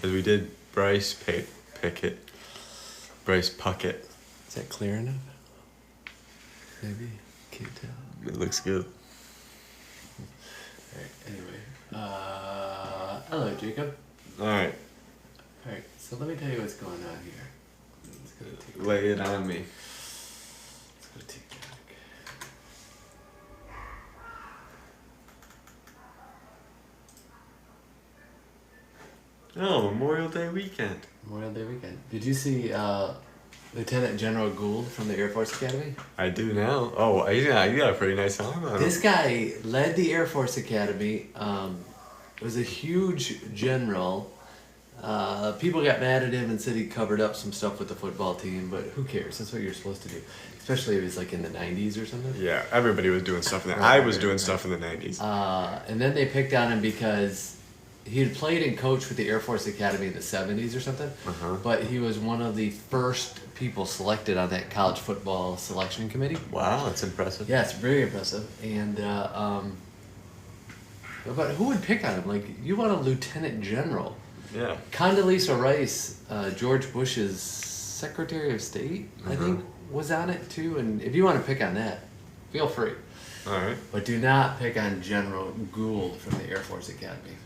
Because we did Pickett. Bryce Puckett. Is that clear enough? Maybe. Can't tell. It looks good. Alright, anyway. Hello, Jacob. Alright. Alright, so let me tell you what's going on here. Let's go take Lay it on me. Let's go TikTok. Oh, Memorial Day weekend. Memorial Day weekend. Did you see Lieutenant General Gould from the Air Force Academy? I do now. Oh, you got a pretty nice arm on him. This guy led the Air Force Academy. Was a huge general. People got mad at him and said he covered up some stuff with the football team, but who cares? That's what you're supposed to do. Especially if it's like in the 90s or something. Yeah, everybody was doing stuff in the I was doing stuff in the 90s. And then they picked on him because he had played and coached with the Air Force Academy in the 70s or something, but he was one of the first people selected on that college football selection committee. Wow, that's impressive. Yeah, it's very impressive. And but who would pick on him? Like, you want a lieutenant general. Yeah. Condoleezza Rice, George Bush's Secretary of State, I think, was on it too. And if you want to pick on that, feel free. All right. But do not pick on General Gould from the Air Force Academy.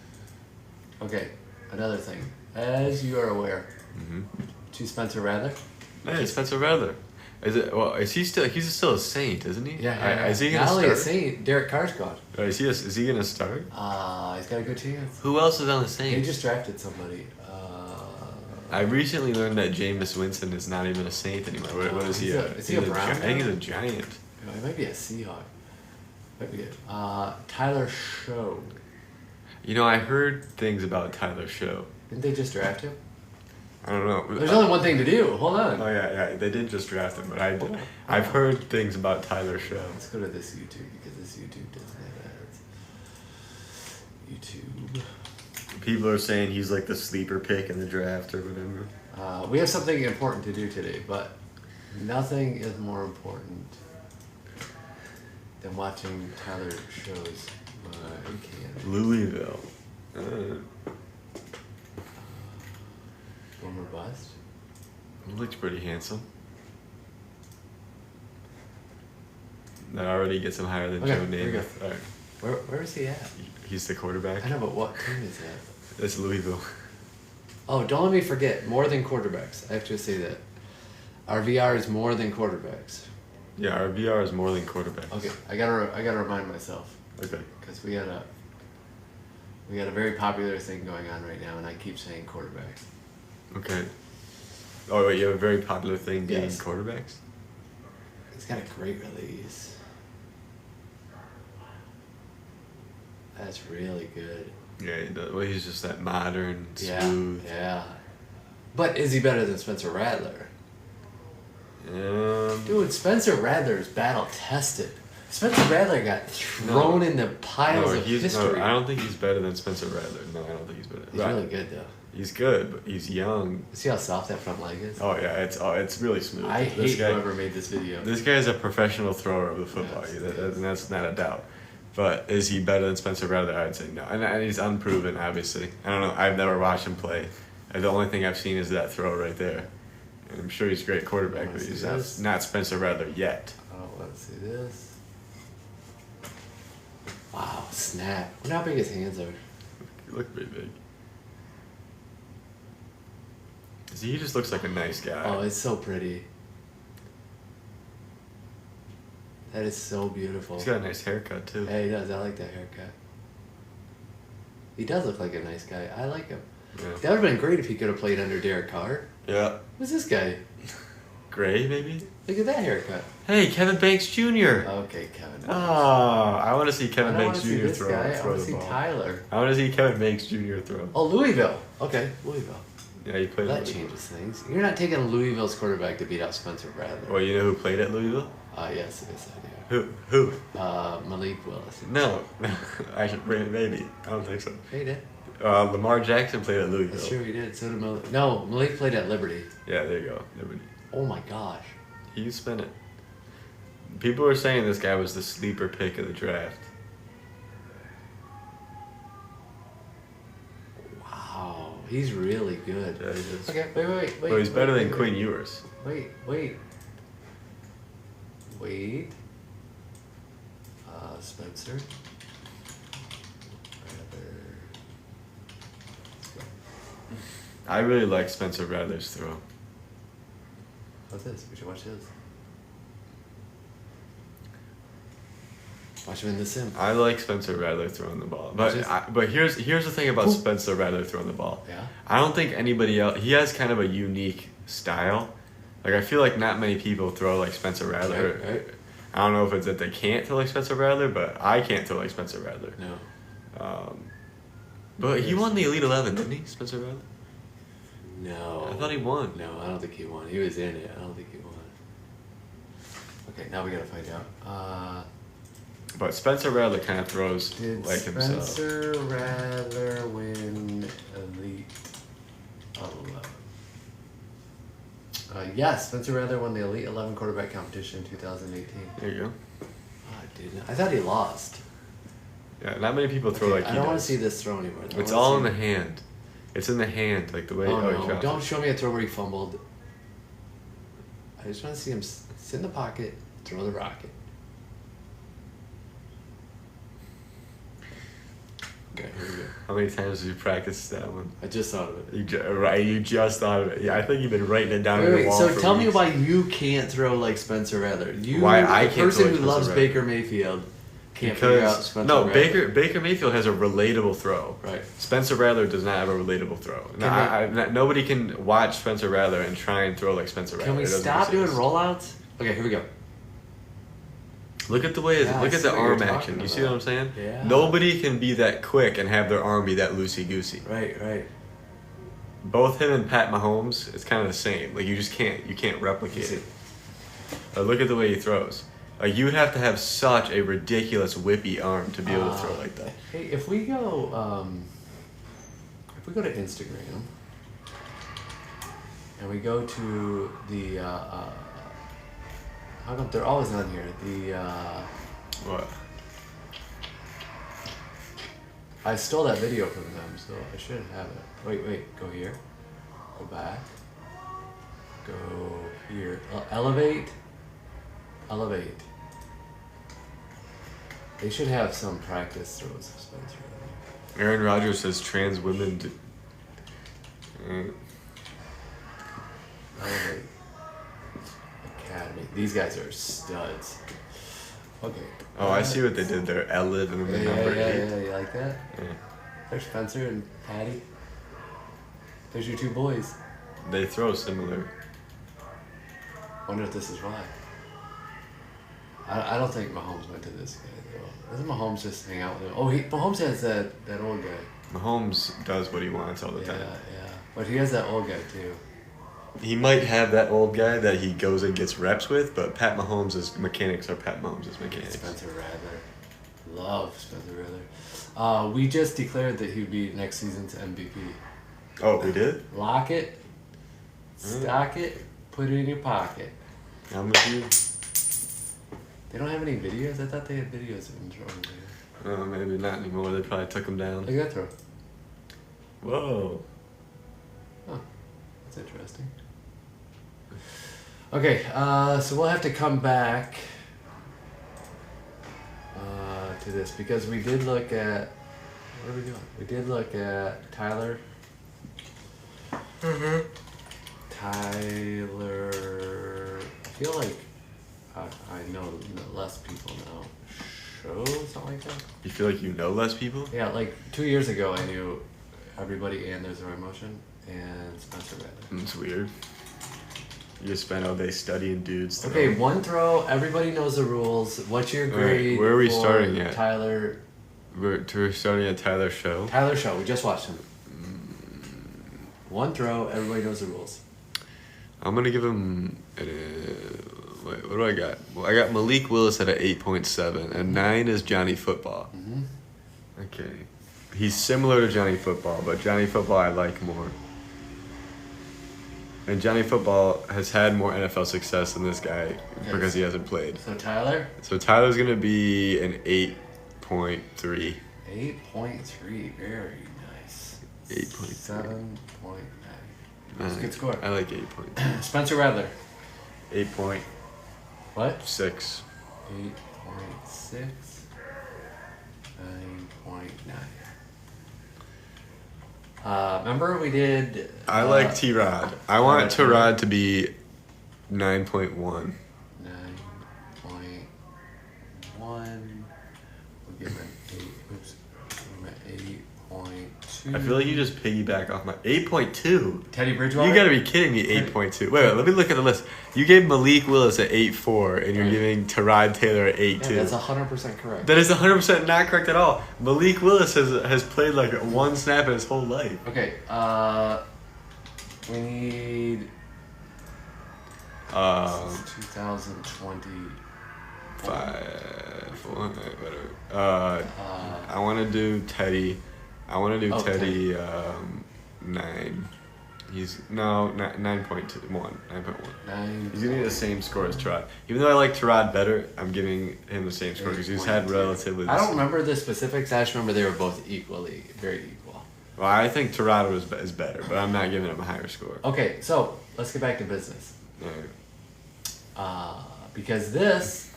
Okay, another thing. As you are aware, to Spencer Rattler. Hey, Spencer Rattler. Is he still? He's still a Saint, isn't he? Yeah. Is he gonna Not only start? a Saint, Derek Carr's gone. Is he gonna start? He's got a good chance. Who else is on the They Saints? just drafted somebody. I recently learned that Jameis Winston is not even a Saint anymore. What is he? Is he a Brown? I think he's a Giant. No, he might be a Seahawk. Might be good. Tyler Show. You know, I heard things about Tyler Show. Didn't they just draft him? I don't know. There's only one thing to do. Hold on. Oh yeah, they did just draft him, but I've heard things about Tyler Show. Let's go to this YouTube because this YouTube doesn't have ads. YouTube. People are saying he's like the sleeper pick in the draft or whatever. We have something important to do today, but nothing is more important than watching Tyler Show's camp. Louisville. Boomer bust. He looks pretty handsome. That already gets him higher than Okay, Joe here we go. Namath. All right. Where is he at? He's the quarterback. I know, but what team is that? That's Louisville. Oh, don't let me forget. More than quarterbacks. I have to say that. Our VR is more than quarterbacks. Yeah, our VR is more than quarterbacks. Okay, I gotta remind myself Okay. because we got a very popular thing going on right now, and I keep saying quarterbacks. Okay. Oh wait, you have a very popular thing being Yes. quarterbacks? It's got a great release. That's really good. Yeah, he does. Well, he's just that modern, smooth. Yeah. But is he better than Spencer Rattler? Dude, Spencer Rattler is battle tested. Spencer Rattler got thrown in the piles of history. I don't think he's better than Spencer Rattler. No, I don't think he's better. He's really good though. He's good, but he's young. See how soft that front leg is? Oh yeah, it's really smooth. I This hate guy- whoever made this video. This guy is a professional thrower of the football. Yes, And that's not a doubt. But is he better than Spencer Rattler? I'd say no. And he's unproven, obviously. I don't know. I've never watched him play. The only thing I've seen is that throw right there. And I'm sure he's a great quarterback, but he's not Spencer Rattler yet. Oh, let's see this. Wow, snap. I wonder how big his hands are. He looked pretty big. He just looks like a nice guy. Oh, it's so pretty. That is so beautiful. He's got a nice haircut, too. Yeah, he does. I like that haircut. He does look like a nice guy. I like him. Yeah. That would have been great if he could have played under Derek Carr. Yeah. Who's this guy? Gray, maybe? Look at that haircut. Hey, Kevin Banks Jr. Okay, Kevin. Oh, I want to see Kevin I don't Banks want to see Jr. this throw, guy. I throw want to the see ball. Tyler. I want to see Kevin Banks Jr. throw. Oh, Louisville. Okay, Louisville. Yeah, he played That at Louisville. changes things. You're not taking Louisville's quarterback to beat out Spencer Rattler. Well, you know who played at Louisville? Yes, I do. Who? Malik Willis. No. Maybe. I don't think so. He did. Lamar Jackson played at Louisville. That's true, he did. So did Malik. No, Malik played at Liberty. Yeah, there you go. Liberty. Oh my gosh. You spin it. People were saying this guy was the sleeper pick of the draft. Wow. he's really good. Yeah, he is. Okay, wait. But he's better than wait. Quinn Ewers. Wait. Spencer. I really like Spencer Rattler's throw. What's this? We should watch his. Watch him in the sim. I like Spencer Rattler throwing the ball, but Just- but here's the thing about Spencer Rattler throwing the ball. Yeah. I don't think anybody else. He has kind of a unique style. Like I feel like not many people throw like Spencer Rattler. Right. I don't know if it's that they can't throw like Spencer Rattler, but I can't throw like Spencer Rattler. No. But he won the Elite 11, didn't he, Spencer Rattler? No. I thought he won. No, I don't think he won. He was in it. I don't think he won. Okay, now we gotta find out. But Spencer Rattler kind of throws Did like himself. Spencer Rattler win Elite 11? Yes, Spencer Rattler won the Elite 11 quarterback competition in 2018. There you go. Oh, I didn't. I thought he lost. Yeah, not many people throw like I he don't want to does. see this throw anymore. It's all in the hand. It's in the hand, like the way. Oh, he no. drops Don't it. show me a throw where he fumbled. I just want to see him sit in the pocket, throw the rocket. Okay, here we go. How many times have you practiced that one? I just thought of it. You just thought of it. Yeah, I think you've been writing it down on Wait, your wall so for tell me weeks. why you can't throw like Spencer Rattler. You, Why I a can't person throw who like loves Spencer Baker Mayfield, can't figure out Because Spencer no, Rattler. Baker Mayfield has a relatable throw. Right. Spencer Rattler does not have a relatable throw. No, nobody can watch Spencer Rattler and try and throw like Spencer Rattler. Can we It doesn't stop make doing sense. rollouts? Okay, here we go. Look at the way. Yeah, I look at see the what you're arm talking action. You see about. what I'm saying? Yeah. Nobody can be that quick and have their arm be that loosey goosey. Right. Both him and Pat Mahomes, it's kind of the same. Like you just can't. You can't replicate it. Look at the way he throws. Like you would have to have such a ridiculous whippy arm to be able to throw like that. Hey, if we go to Instagram and we go to the how come they're always on here? The What? I stole that video from them, so I should have it. Wait, go here. Go back. Go here. Elevate. They should have some practice throws of Spencer. Aaron Rodgers says trans women. Elevate Academy. These guys are studs. Okay. Oh, I see what they did there. Elid and then the number 8. Yeah. You like that? Yeah. There's Spencer and Patty. There's your two boys. They throw similar. Wonder if this is why. I don't think Mahomes went to this guy though. Doesn't Mahomes just hang out with him? Oh, Mahomes has that old guy. Mahomes does what he wants all the Yeah. time. But he has that old guy too. He might have that old guy that he goes and gets reps with, but Pat Mahomes' mechanics are Pat Mahomes' mechanics. Spencer Rattler. Love Spencer Rattler. We just declared that he'd be next season's MVP. Oh, we did? Lock it, stock it, put it in your pocket. I'm with you. They don't have any videos? I thought they had videos of him throwing there. Maybe not anymore. They probably took him down. Look at that throw. Whoa. Huh. That's interesting. Okay, so we'll have to come back to this because we did look at. What are we doing? We did look at Tyler. Tyler. I feel like I know less people now. Show something like that. You feel like you know less people? Yeah, like 2 years ago, I knew everybody and There's a Right Motion and Spencer Rattler. It's weird. You just spend all day studying dudes. Okay, one throw. Everybody knows the rules. What's your grade? where are we for starting at? Tyler. We're starting at Tyler's show. Tyler Show. We just watched him. One throw. Everybody knows the rules. I'm going to give him... wait, what do I got? Well, I got Malik Willis at an 8.7, and 9 is Johnny Football. Mm-hmm. Okay. He's similar to Johnny Football, but Johnny Football I like more. And Johnny Football has had more NFL success than this guy because he hasn't played. So Tyler. So Tyler's going to be an 8.3. 8.3. Very nice. 8.3. 7.9. That's a good score. I like 8.2. Spencer Rattler. 8.6. What? 8.6. 9.9. Remember we did. I like T-Rod. I want T-Rod to be 9.1. 9.1. We'll give him 8. Oops. I'm at 8.2. I feel like you just piggyback off my 8.2. Teddy Bridgewater. You gotta be kidding me, 8.2. Wait, let me look at the list. You gave Malik Willis at 8.4, and you're Right. giving Tyrod Taylor at 8.2. Yeah, that's 100% correct. That is 100% not correct at all. Malik Willis has played like one snap in his whole life. Okay. We need 2020. 5, 4, whatever. I want to do Teddy. I want to do Teddy 9. He's 9.1. 9. He's gonna get the same score as Tyrod. Even though I like Tyrod better, I'm giving him the same score because he's had 8.2. relatively. I don't remember the specifics. I just remember they were both very equal. Well, I think Tyrod is better, but I'm not giving him a higher score. Okay, so let's get back to business. Alright. Because this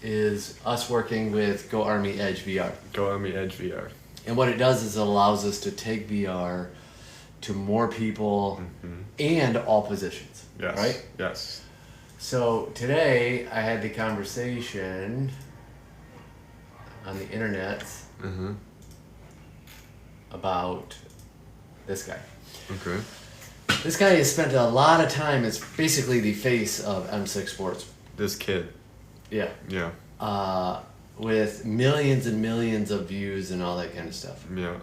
is us working with Go Army Edge VR. Go on me Edge VR. And what it does is it allows us to take VR to more people and all positions. Yes. Right? Yes. So today I had the conversation on the internet Mm-hmm. about this guy. Okay. This guy has spent a lot of time as basically the face of M6 Sports. This kid. Yeah. Yeah. With millions and millions of views and all that kind of stuff. Yeah.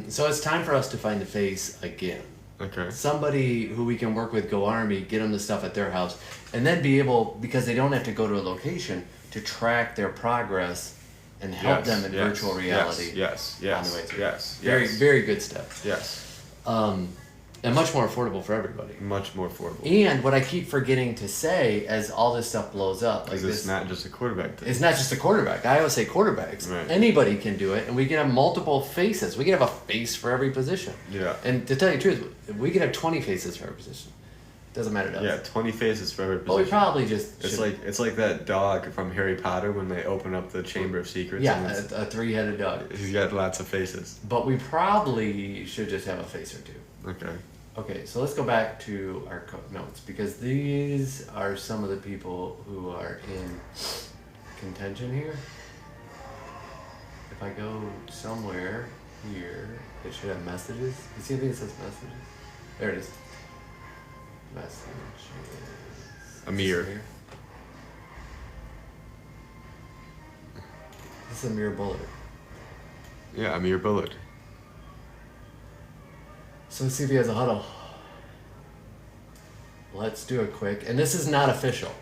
So it's time for us to find a face again. Okay. Somebody who we can work with, Go Army, get them the stuff at their house, and then be able, because they don't have to go to a location, to track their progress and help them in virtual reality. Yes. on the way through. Yes. Very, very good stuff. Yes. And much more affordable for everybody. Much more affordable. And what I keep forgetting to say as all this stuff blows up, like Is this, this not just a quarterback thing? it's not just a quarterback. I always say quarterbacks. Right. Anybody can do it, and we can have multiple faces. We can have a face for every position. Yeah. And to tell you the truth, we can have 20 faces for every position. Doesn't matter to us. Yeah, 20 faces for every But position. we probably just It's should- like that dog from Harry Potter when they open up the Chamber of Secrets. and yeah, it's- a three-headed dog. he's got lots of faces. But we probably should just have a face or two. Okay. Okay, so let's go back to our notes because these are some of the people who are in contention here. If I go somewhere here, it should have messages. You see anything that says messages? There it is. Messages. Amir. This is Amir Bullard. Yeah, Amir Bullard. So let's see if he has a huddle. Let's do it quick. And this is not official.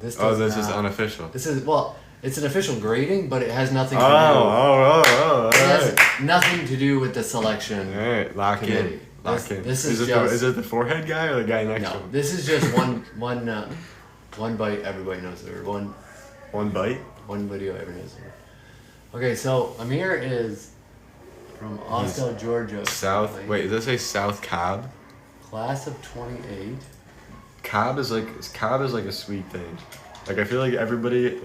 This Oh, does this is not- unofficial. This is, well, it's an official grading, but it has nothing Oh, to do. all It has right. nothing to do with the selection. All right, lock Committee. in. Lock This- in. this is it just- is it the forehead guy or the guy next to No, him? this is just one bite. Everybody knows it. Or One bite? one video everyone knows it. Okay, so Amir is from Austell, Georgia. South. Wait, does that say South Cobb? Class of 28. Cobb is like a sweet thing. Like I feel like everybody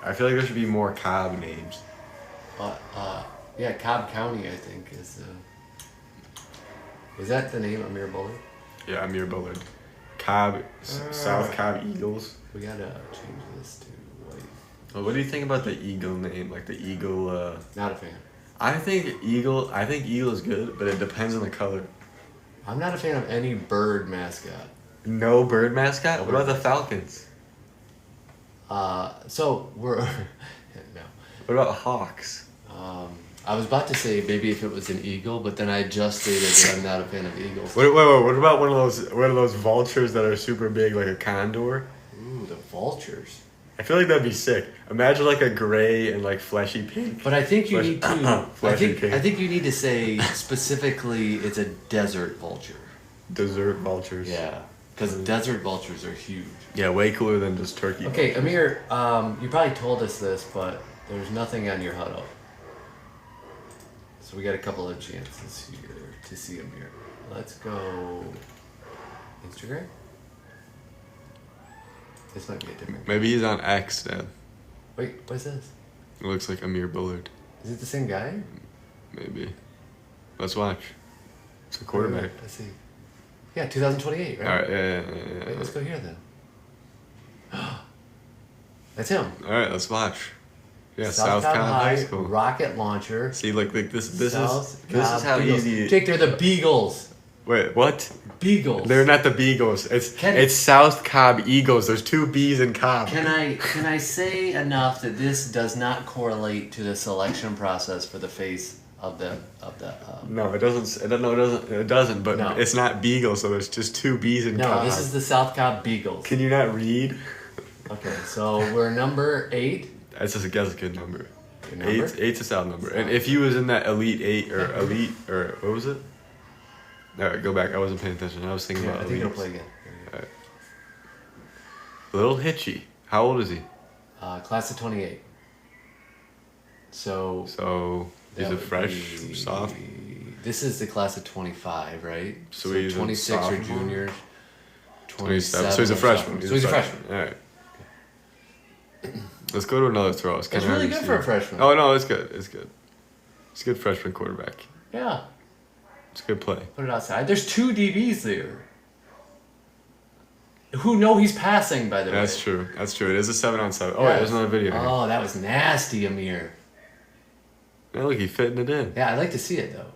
I feel like there should be more Cobb names. Yeah, Cobb County, I think is. Is that the name, Amir Bullard? Yeah, Amir Bullard. Cobb, South Cobb Eagles. We gotta change this to white. Well, what do you think about the Eagle name? Like the Eagle. Not a fan. I think Eagle is good, but it depends on the color. I'm not a fan of any bird mascot. No bird mascot. No What about bird the Falcons? So we're no. What about Hawks? I was about to say maybe if it was an eagle, but then I just stated that I'm not a fan of eagles. Wait, what about one of those vultures that are super big, like a condor? Ooh, the vultures. I feel like that'd be sick. Imagine like a gray and like fleshy pink. But I think you need to. I Fleshy think pink. I think you need to say specifically it's a desert vulture. Desert vultures. Yeah, because desert vultures are huge. Yeah, way cooler than just turkey. Okay, Amir, you probably told us this, but there's nothing on your huddle. So we got a couple of chances here to see Amir. Let's go Instagram. This might be a different. Maybe he's on X, Dad. Wait, what's this? It looks like Amir Bullard. Is it the same guy? Maybe. Let's watch. It's a quarterback. Let's see. Yeah, 2028, right? All right, yeah. Wait, let's go here then. That's him. All right, let's watch. Yeah, South South Cobb High High School. rocket launcher. See, look, this is South this Cobb is how Beagles. easy. Jake, they're the Beagles. Wait, what? Beagles. They're not the Beagles. It's Can- it's South Cobb Eagles. There's two B's in Cobb. Can I say enough that this does not correlate to the selection process for the face of the No, it doesn't. It doesn't. But No. it's not Beagle, so there's just two B's in No, Cobb. this is the South Cobb Beagles. Can you not read? Okay, so we're number 8. That's just a good number. Good number? Eight's a solid number. And if he was in that Elite 8 or Elite or what was it? All right, go back. I wasn't paying attention. I was thinking Yeah, about I think it'll elites. play again. Little Hitchy. How old is he? Class of 28. So So he's that a would fresh be- soft. This is the class of 25, right? So he's a 26 are sophomore? juniors. 27. So he's a are freshman. sophomores. So he's a freshman. All right. Let's go to another throw. It's That's kinda really hard to good for a see. freshman. Oh no, it's good. It's good. It's a good freshman quarterback. Yeah, It's a good play. put it outside. There's 2 DBs there. Who know he's passing, by the way. That's true. That's true. It is a 7-on-7. Oh, Yeah. wait, there's another video here. Oh, that was nasty, Amir. Yeah, look, he's fitting it in. Yeah, I'd like to see it, though.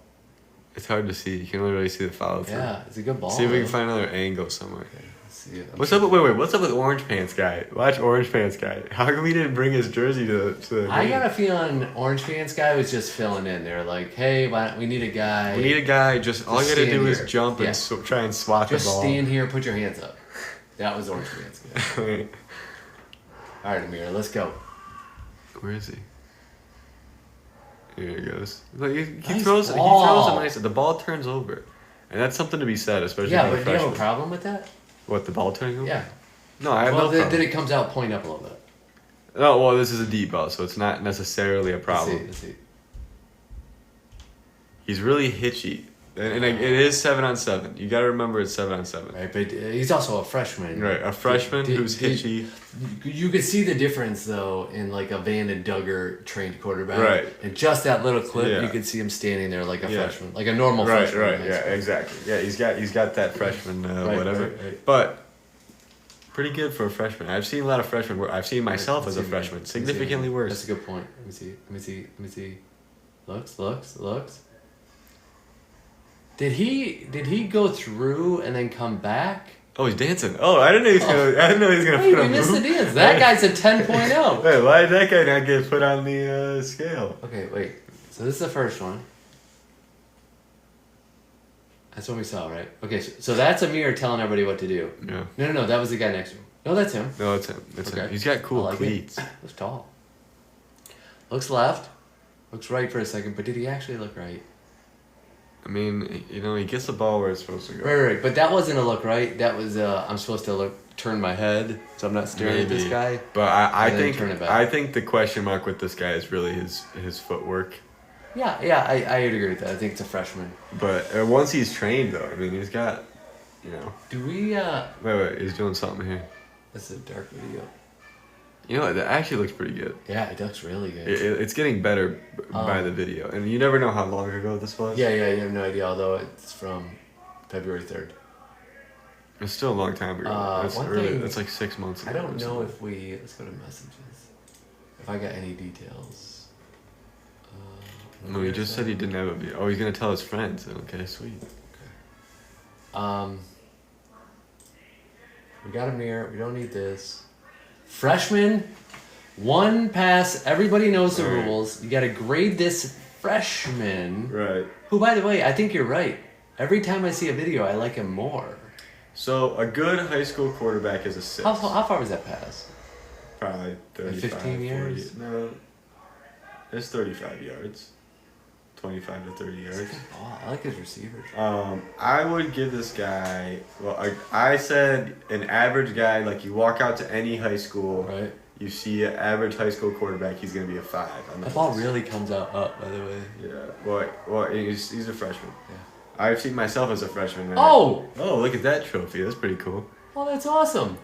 It's hard to see. You can only really see the follow through. Yeah, it's a good ball. See if we can though. find another angle somewhere. Let's see it. What's up with what's up with Orange Pants guy? Watch Orange Pants guy. How come he didn't bring his jersey to the I game? got a feeling Orange Fans guy was just filling in. They're like, hey, we need a guy. We need a guy. Just all you gotta stand do here. is jump Yeah. and try and swat Just the ball. stand here, put your hands up. That was Orange Fans guy. All right, Amir, let's go. Where is he? Here he goes. Like, he Nice throws. ball. He throws a nice. The ball turns over, and that's something to be said, especially Yeah, for but a do you have a freshman. problem with that? What, the ball turning over? Yeah. No, I have Well, no problem. then it comes out point up a little bit. Oh well, this is a deep ball, so it's not necessarily a problem. Let's see. He's really hitchy, and it is 7-on-7. You got to remember it's 7-on-7. Right, but he's also a freshman. Right, a freshman who's hitchy. You could see the difference though in like a Van and Duggar trained quarterback. Right. And just that little clip, Yeah. you could see him standing there like a Yeah. freshman, like a normal Right, freshman. right, in high yeah, school. exactly. Yeah, he's got that freshman Right, whatever, right. but pretty good for a freshman. I've seen a lot of freshmen. I've seen myself as a Let's see, freshman, let me see. significantly worse. That's a good point. Let me see. Looks. Did he go through and then come back? Oh, he's dancing. Oh, I didn't know he was gonna. I didn't know he was gonna Hey, put we on missed the move. dance. That guy's a 10.0. Hey, why did that guy not get put on the scale? Okay, wait. So this is the first one. That's what we saw, right? Okay, so that's Amir telling everybody what to do. Yeah. No, that was the guy next to him. No, that's him. No, it's him. It's him. Okay. He's got cool I like cleats. it. Looks tall. Looks left. Looks right for a second, but did he actually look right? I mean, he gets the ball where it's supposed to go. Right. But that wasn't a look right. That was I'm supposed to turn my head so I'm not staring at this Maybe. guy. But I And then think turn it back. I think the question mark with this guy is really his footwork. Yeah, I would agree with that. I think it's a freshman. But once he's trained, though, I mean, he's got, Do we? Wait, he's doing something here. This is a dark video. You know what? That actually looks pretty good. Yeah, it looks really good. It's getting better by the video, and you never know how long ago this was. Yeah, you have no idea. Although it's from February 3rd. It's still a long time ago. That's one early. thing- That's like 6 months ago. I don't or know something. if we. Let's go to messages. If I got any details. No, he just said he didn't have a video. Oh, he's gonna tell his friends. Okay, sweet. We got a mirror. We don't need this. Freshman, one pass. Everybody knows the Right. rules. You got to grade this freshman. Right. Who, by the way, I think you're right. Every time I see a video, I like him more. So a good high school quarterback is a 6. How far was that pass? Probably 35, 15 yards? 40. No, it's 35 yards. 25 to 30 yards. Oh, I like his receivers. I would give this guy. Well, I said an average guy. Like you walk out to any high school, Right. you see an average high school quarterback. He's gonna be a 5. That ball really comes out up, by the way. Yeah. Well, he's a freshman. Yeah. I've seen myself as a freshman. Right? Oh! Oh, look at that trophy. That's pretty cool. Oh, that's awesome.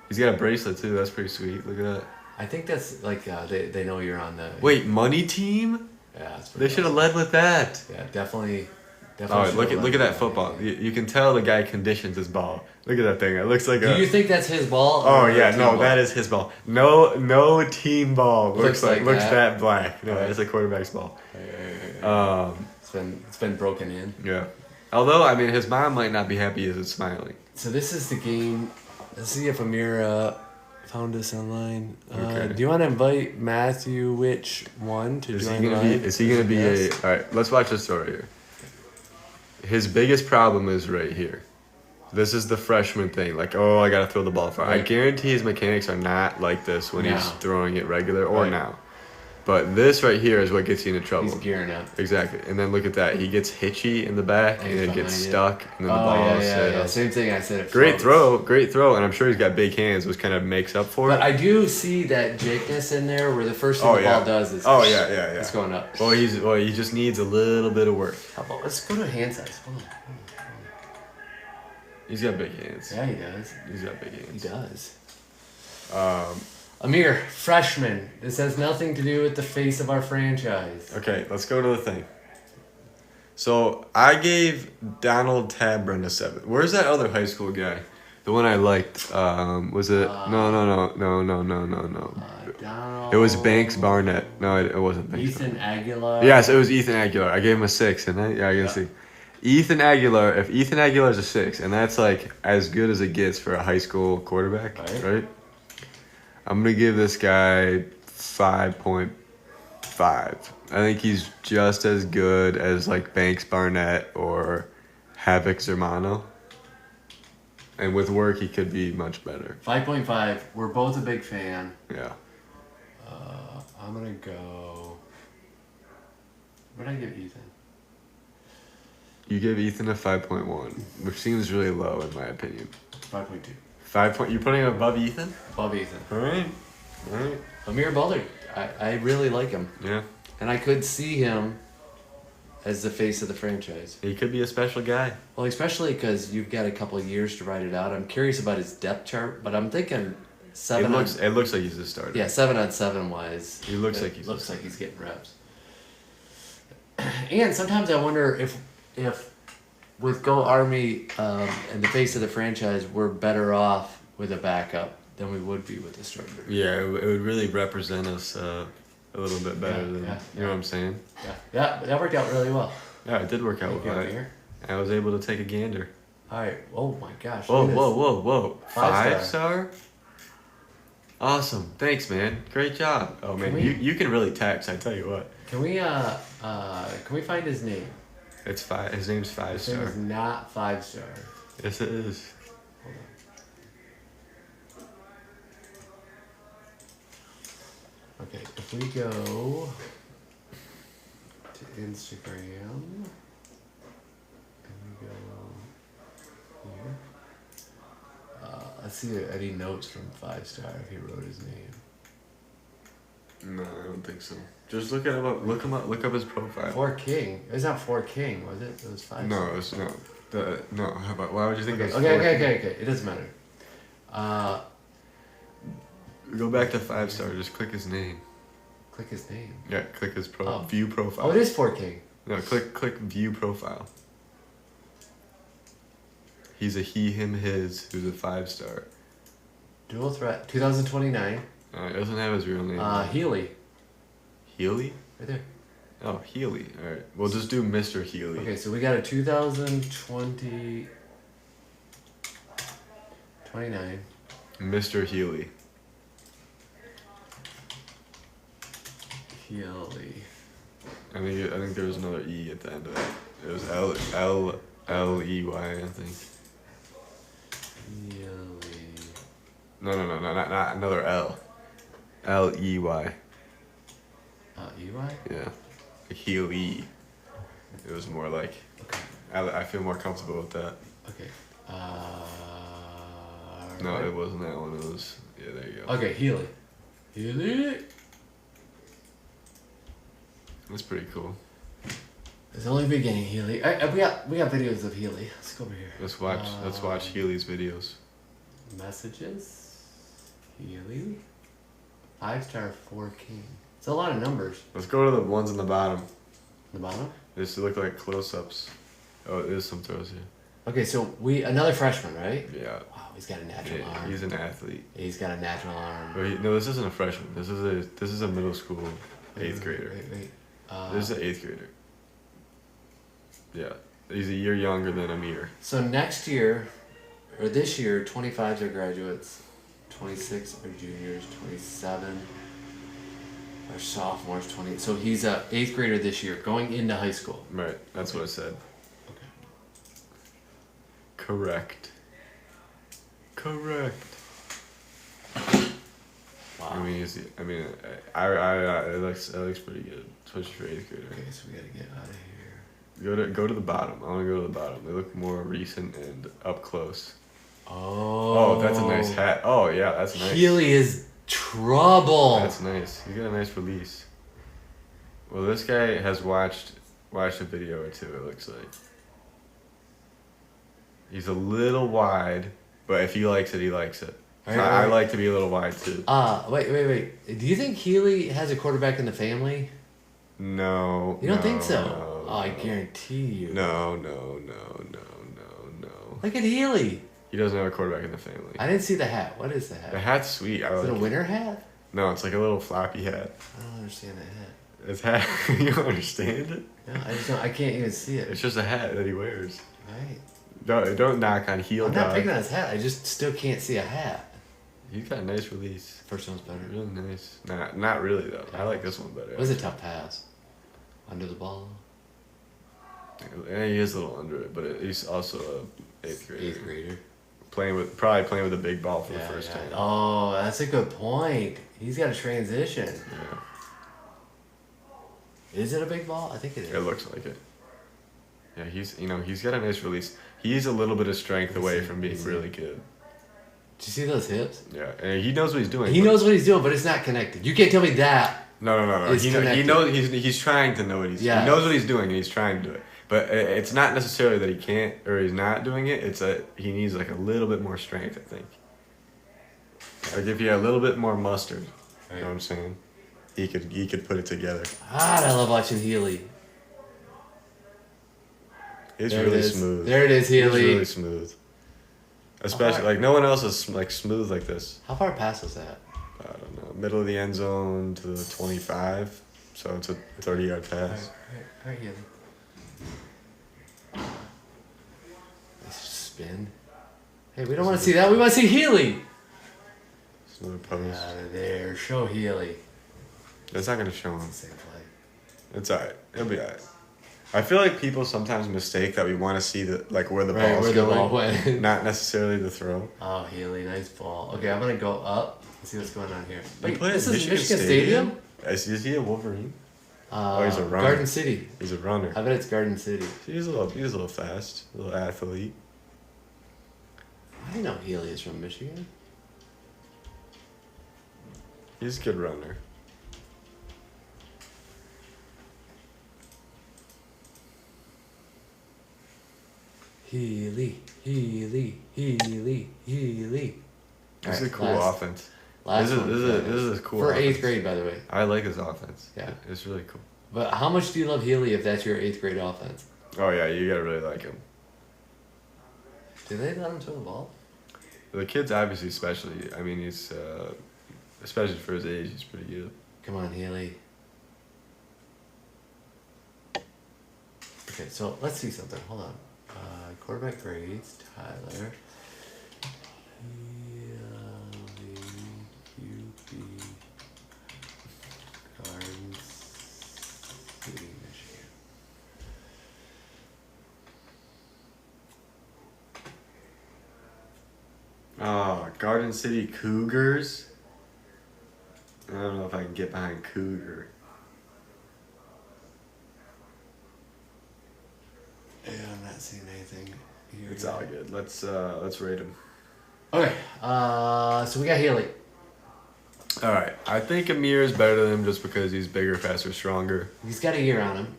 He's got a bracelet too. That's pretty sweet. Look at that. I think that's like they know you're on the. Wait, money team? Yeah, that's They pretty should have awesome. led with that. Yeah, definitely. Oh, should look have at led that with football. Yeah. You can tell the guy conditions his ball. Look at that thing. It looks like Do a. you think that's his ball? Oh or yeah, team no, ball? that is his ball. No team ball looks like looks that. that black. No, Right. it's a quarterback's ball. Right. It's been broken in. Yeah. Although I mean, his mom might not be happy as it's smiling. So this is the game. Let's see if Amir found us online. Okay. Do you want to invite Matthew Which one to Is join he gonna live? be? Is he gonna be a? Yes. All right, let's watch this story here. His biggest problem is right here. This is the freshman thing. Like, oh, I gotta throw the ball far. I Right. guarantee his mechanics are not like this when he's No. throwing it regular or Right. now. But this right here is what gets you into trouble. He's gearing up. Exactly. And then look at that. He gets hitchy in the back and He's it gets behind it. stuck and then the Oh ball yeah. sails. Same thing I said. At Great Flowers. great throw, and I'm sure he's got big hands, which kind of makes up for But it. I do see that Jakeness in there, where the first thing Oh, the yeah. ball does is. Oh, yeah. It's going up. Well, he just needs a little bit of work. How about let's go to hand size? Hold on. He's got big hands. Yeah, he does. He's got big He hands. does. Amir, freshman. This has nothing to do with the face of our franchise. Okay, let's go to the thing. So I gave Donald Tabron a 7. Where's that other high school guy? The one I liked. Was it? No. Donald. It was Banks Barnett. No, it wasn't Banks. Ethan Aguilar. Yes, it was Ethan Aguilar. I gave him a 6, and I gotta Yeah. see. Ethan Aguilar. If Ethan Aguilar is a 6, and that's like as good as it gets for a high school quarterback, right? I'm gonna give this guy 5.5. I think he's just as good as like Banks Barnett or Havoc Zermano. And with work, he could be much better. 5.5. We're both a big fan. Yeah. I'm gonna go. What did I give Ethan? You give Ethan a 5.1, which seems really low in my opinion. 5.2. 5 point. You putting him above Ethan? Above Ethan. All right. All right. Amir Balder. I really like him, Yeah. and I could see him as the face of the franchise. He could be a special guy. Well, especially because you've got a couple of years to ride it out. I'm curious about his depth chart, but I'm thinking seven. It looks like he's a starter. Yeah, 7-on-7 wise. He looks it like he's looks like he's getting reps. And sometimes I wonder if with Go Army and the face of the franchise, we're better off with a backup than we would be with a starter. Yeah, it would really represent us a little bit better than yeah. you know what I'm saying. Yeah, that worked out really well. Yeah, it did work out Thank you, well. Amir. I was able to take a gander. All right. Oh my gosh. Whoa, look at this. whoa! 5 5-star. Awesome, thanks, man. Great job. Oh man, Can we- you can really text. I tell you what, Can we find his name? it's 5. His name's His name 5-star. is not 5-star. Yes, it is. Hold on. Okay, if we go to Instagram and we go here, let's see any notes from 5-star if he wrote his name. No, I don't think so. Just look at him up. Look him up. Look up his profile. 4 King. It's not 4 King, was it? It was 5-star. No, it's no. No. How about? Why would you think Okay, it's okay. It doesn't matter. Go back to 5-star. Just click his name. Click his name. Yeah, click his Oh. view profile. Oh, it is 4 King. No, click view profile. He's a he, him, his, who's a 5-star. Dual threat. 2029. He doesn't have his real name. Healy. Healy? Right there. Oh, Healy. All right. We'll just do Mr. Healy. Okay, so we got a 2020. 29. Mr. Healy. Healy. I think there was another E at the end of it. It was L-E-Y, I think. Healy. No, not another L. L-E-Y. EY? Yeah. Healy. It was more like. Okay. I feel more comfortable with that. Okay. No, right. it wasn't that one. It was. Yeah, there you go. Okay, Healy. Healy? That's pretty cool. It's only beginning, Healy. We got videos of Healy. Let's go over here. Let's watch Healy's videos. Messages. Healy. 5-star 4 king. It's a lot of numbers. Let's go to the ones on the bottom. The bottom. This look like close-ups. Oh, there's some throws here. Okay, so another freshman, right? Yeah. Wow, he's got a natural Yeah, arm. he's an athlete. He's got a natural arm. No, this isn't a freshman. This is a middle school 8th grader. Wait. This is an 8th grader. Yeah, he's a year younger than Amir. So next year, or this year, 25s are graduates, 26 are juniors, 27 are sophomores, 20. So he's a 8th grader this year, going into high school. Right, that's what I said. Correct. Wow. I mean, it looks pretty good, especially for 8th grader. Okay, so we gotta get out of here. Go to the bottom. I want to go to the bottom. They look more recent and up close. Oh. Oh, that's a nice hat. Oh yeah, that's nice. Healy is trouble. That's nice. He's got a nice release. Well, this guy has watched a video or two. It looks like he's a little wide, but if he likes it, he likes it. Right, I right. like to be a little wide too. Wait. Do you think Healy has a quarterback in the family? No. You don't think so? No, Oh, I guarantee you. No. Look at Healy. He doesn't have a quarterback in the family. I didn't see the hat. What is the hat? The hat's sweet. I Is like it a it. winter hat? No, it's like a little floppy hat. I don't understand that hat. It's hat. You don't understand it? No, I just don't. I can't even see it. It's just a hat that he wears. Right. Don't knock on heel I'm not dog. picking on his hat. I just still can't see a hat. He's got a nice release. First one's better. Really nice. Not really though. I like this one better. It was a tough pass. Under the ball. Yeah, he is a little under it, but he's also a 8th grader. 8th grader. Probably playing with a big ball for the first time. Oh, that's a good point. He's got a transition. Yeah, Is it a big ball? I think it is. it looks like it. Yeah, he's got a nice release. He's a little bit of strength away from being really good. Did you see those hips? Yeah, and he knows what he's doing. He knows what he's doing, but it's not connected. You can't tell me that. No. It's He connected. knows he's trying to know what he's. Yes. He knows what he's doing and he's trying to do it. But it's not necessarily that he can't or he's not doing it. It's he needs like a little bit more strength, I think. Like if he had a little bit more mustard, you know what I'm saying? He could put it together. God, I love watching Healy. It's There it really is. smooth. There it is, He's Healy. really smooth. Especially like no one else is like smooth like this. How far past was that? I don't know. Middle of the end zone to the 25, so it's a 30-yard pass. All right, Healy. Nice spin. Hey, we don't want to see that. We want to see Healy. It's another post. Out of there. Show Healy. That's not gonna show him. Same play. It's alright. It'll be alright. I feel like people sometimes mistake that we want to see where the ball's where the going, ball went. not necessarily the throw. Oh, Healy, nice ball. Okay, I'm gonna go up and see what's going on here. They Wait, play at this is Michigan Stadium? Is he a Wolverine? Oh, he's a runner. Garden City. He's a runner. I bet it's Garden City. He's a little fast, a little athlete. I didn't know Healy is from Michigan. He's a good runner. Healy. This is a cool Alright, offense. last This one. is a cool For offense. 8th grade, by the way. I like his offense. Yeah. It's really cool. But how much do you love Healy if that's your 8th grade offense? Oh yeah, you gotta really like him. Do they let him throw the ball? The kid's obviously especially. I mean, he's especially for his age, he's pretty good. Come on, Healy. Okay, so let's see something. Hold on. Quarterback grades, Tyler. Healy, QB, Garden City, Michigan. Oh, Garden City Cougars. I don't know if I can get behind Cougar. Yeah, I'm not seeing anything here. It's all good. Let's rate him. Okay, so we got Healy. All right, I think Amir is better than him just because he's bigger, faster, stronger. He's got a year on him.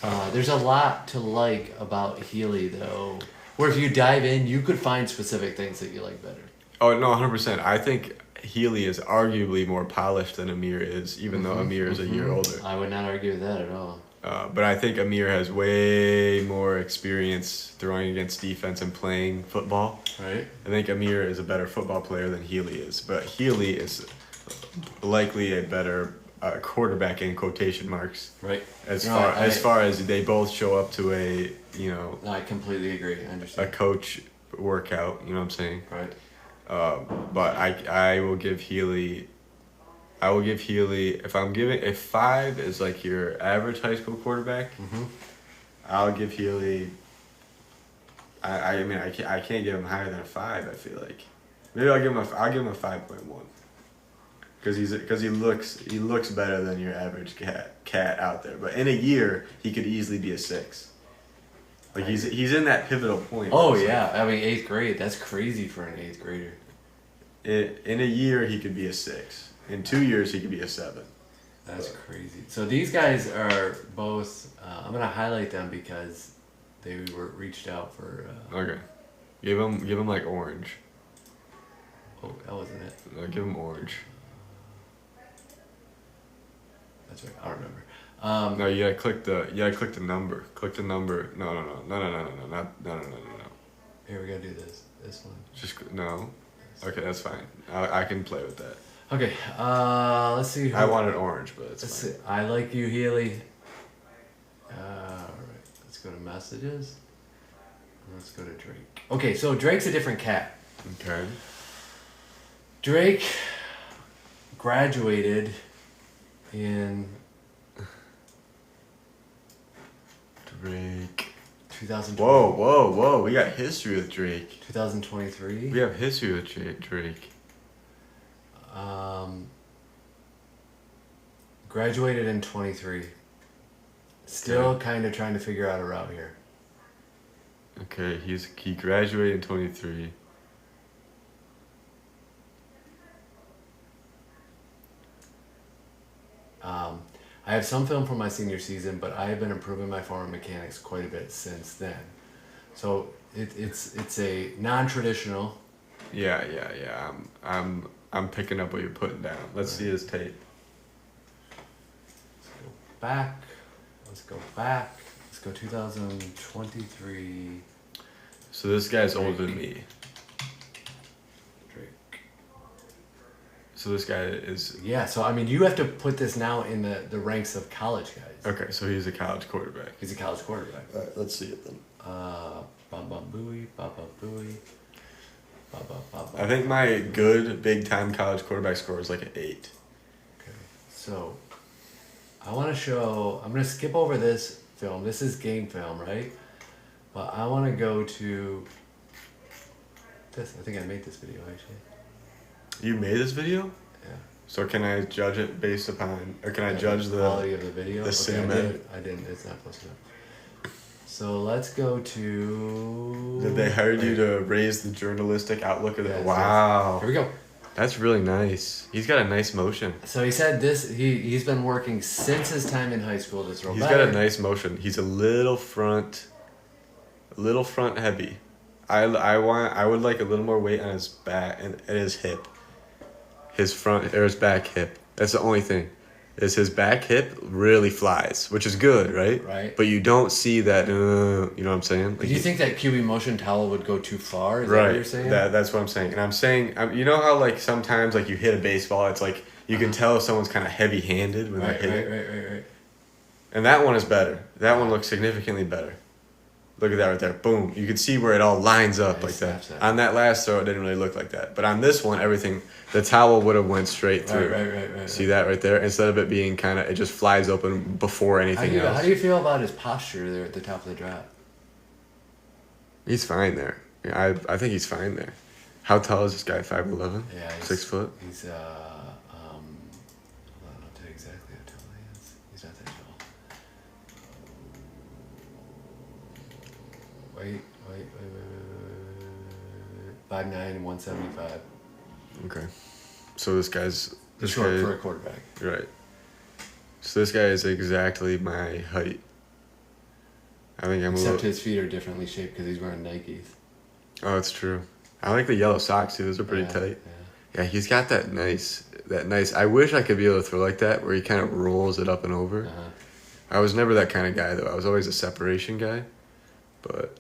There's a lot to like about Healy, though. Where if you dive in, you could find specific things that you like better. Oh no, 100%. I think Healy is arguably more polished than Amir is, even though Amir is a year older. I would not argue with that at all. But I think Amir has way more experience throwing against defense and playing football. Right? I think Amir is a better football player than Healy is, but Healy is likely a better quarterback in quotation marks. Right. As No, far as they both show up to a No, I completely agree. I a understand. coach workout. You know what I'm saying? Right. But I will give Healy. I will give Healy, if 5 is like your average high school quarterback, I'll give Healy. I mean I can't give him higher than a 5. I feel like maybe I'll give him a 5.1 because he looks better than your average cat out there. But in a year he could easily be a 6. Like he's in that pivotal point. Oh It's like, yeah, I mean 8th grade. That's crazy for an 8th grader. in a year he could be a 6. In 2 years he could be a 7. That's crazy. So these guys are both. I'm gonna highlight them because they were reached out for. Okay, give him like orange. Oh, that wasn't it. Give him orange. That's right. I don't remember. No, you gotta click the number. Click the number. No. Here we gotta do this. This one. Just no. Okay, that's fine. I can play with that. Okay. Let's see. Who, I wanted orange, but it's Let's fine. see. I like you, Healy. Alright. Let's go to messages. And let's go to Drake. Okay, so Drake's a different cat. Okay. Drake graduated in Drake. 2020. Whoa! We got history with Drake. 2023. We have history with Drake. Graduated in 23. Still Okay. kind of trying to figure out a route here. Okay, he graduated in 23. I have some film from my senior season, but I have been improving my form and mechanics quite a bit since then. So it's a non-traditional. Yeah. I'm picking up what you're putting down. Let's see his tape. Let's go back. Let's go 2023. So this guy's older than me. Drake. So this guy is Yeah, so I mean, you have to put this now in the ranks of college guys. okay. So he's a college quarterback. He's a college quarterback. All right, let's see it then. Baba Booey, Baba Booey, Baba Baba. I think my good big time college quarterback score is like an 8. Okay, so I want to show. I'm gonna skip over this film. This is game film, right? But I want to go to this. I think I made this video actually. You made this video? Yeah. So can I judge it based upon, or can I judge the quality of the video? the cinematic? I didn't. It's not close enough. So let's go to. Did they hire you to raise the journalistic outlook of Yes, it? yes. Wow, Here we go. that's really nice. He's got a nice motion. So he said this. He's been working since his time in high school to throw He's better. got a nice motion. He's a little front heavy. I would like a little more weight on his back and at his hip. His front or his back hip. That's the only thing. Is his back hip really flies, which is good, right? Right. But you don't see that. You know what I'm saying? Do you think that QB motion towel would go too far? Is that Right. what you're saying? That's what I'm saying. And I'm saying, you know how like sometimes like you hit a baseball, it's like you can tell if someone's kind of heavy-handed when right, they hit right, it. right. And that one is better. That one looks significantly better. Look at that right there. Boom. You can see where it all lines up Yeah, like that. snaps that. On that last throw, it didn't really look like that. But on this one, everything, the towel would have went straight through. Right. See that right there? Instead of it being kind of, it just flies open before anything else. How do you feel about his posture there at the top of the drop? He's fine there. Yeah, I think he's fine there. How tall is this guy? 5'11"? Yeah, 6 foot? He's hold on, I'll tell you exactly how tall he is. He's not that tall. Wait. 5'9", 175. Okay. So this guy's Short guy, for a quarterback. right. So this guy is exactly my height. I think I'm a Except little. his feet are differently shaped because he's wearing Nikes. Oh, it's true. I like the yellow socks too. Those are pretty Yeah, tight. yeah. Yeah, he's got that nice. I wish I could be able to throw like that, where he kind of rolls it up and over. Uh-huh. I was never that kind of guy though. I was always a separation guy, but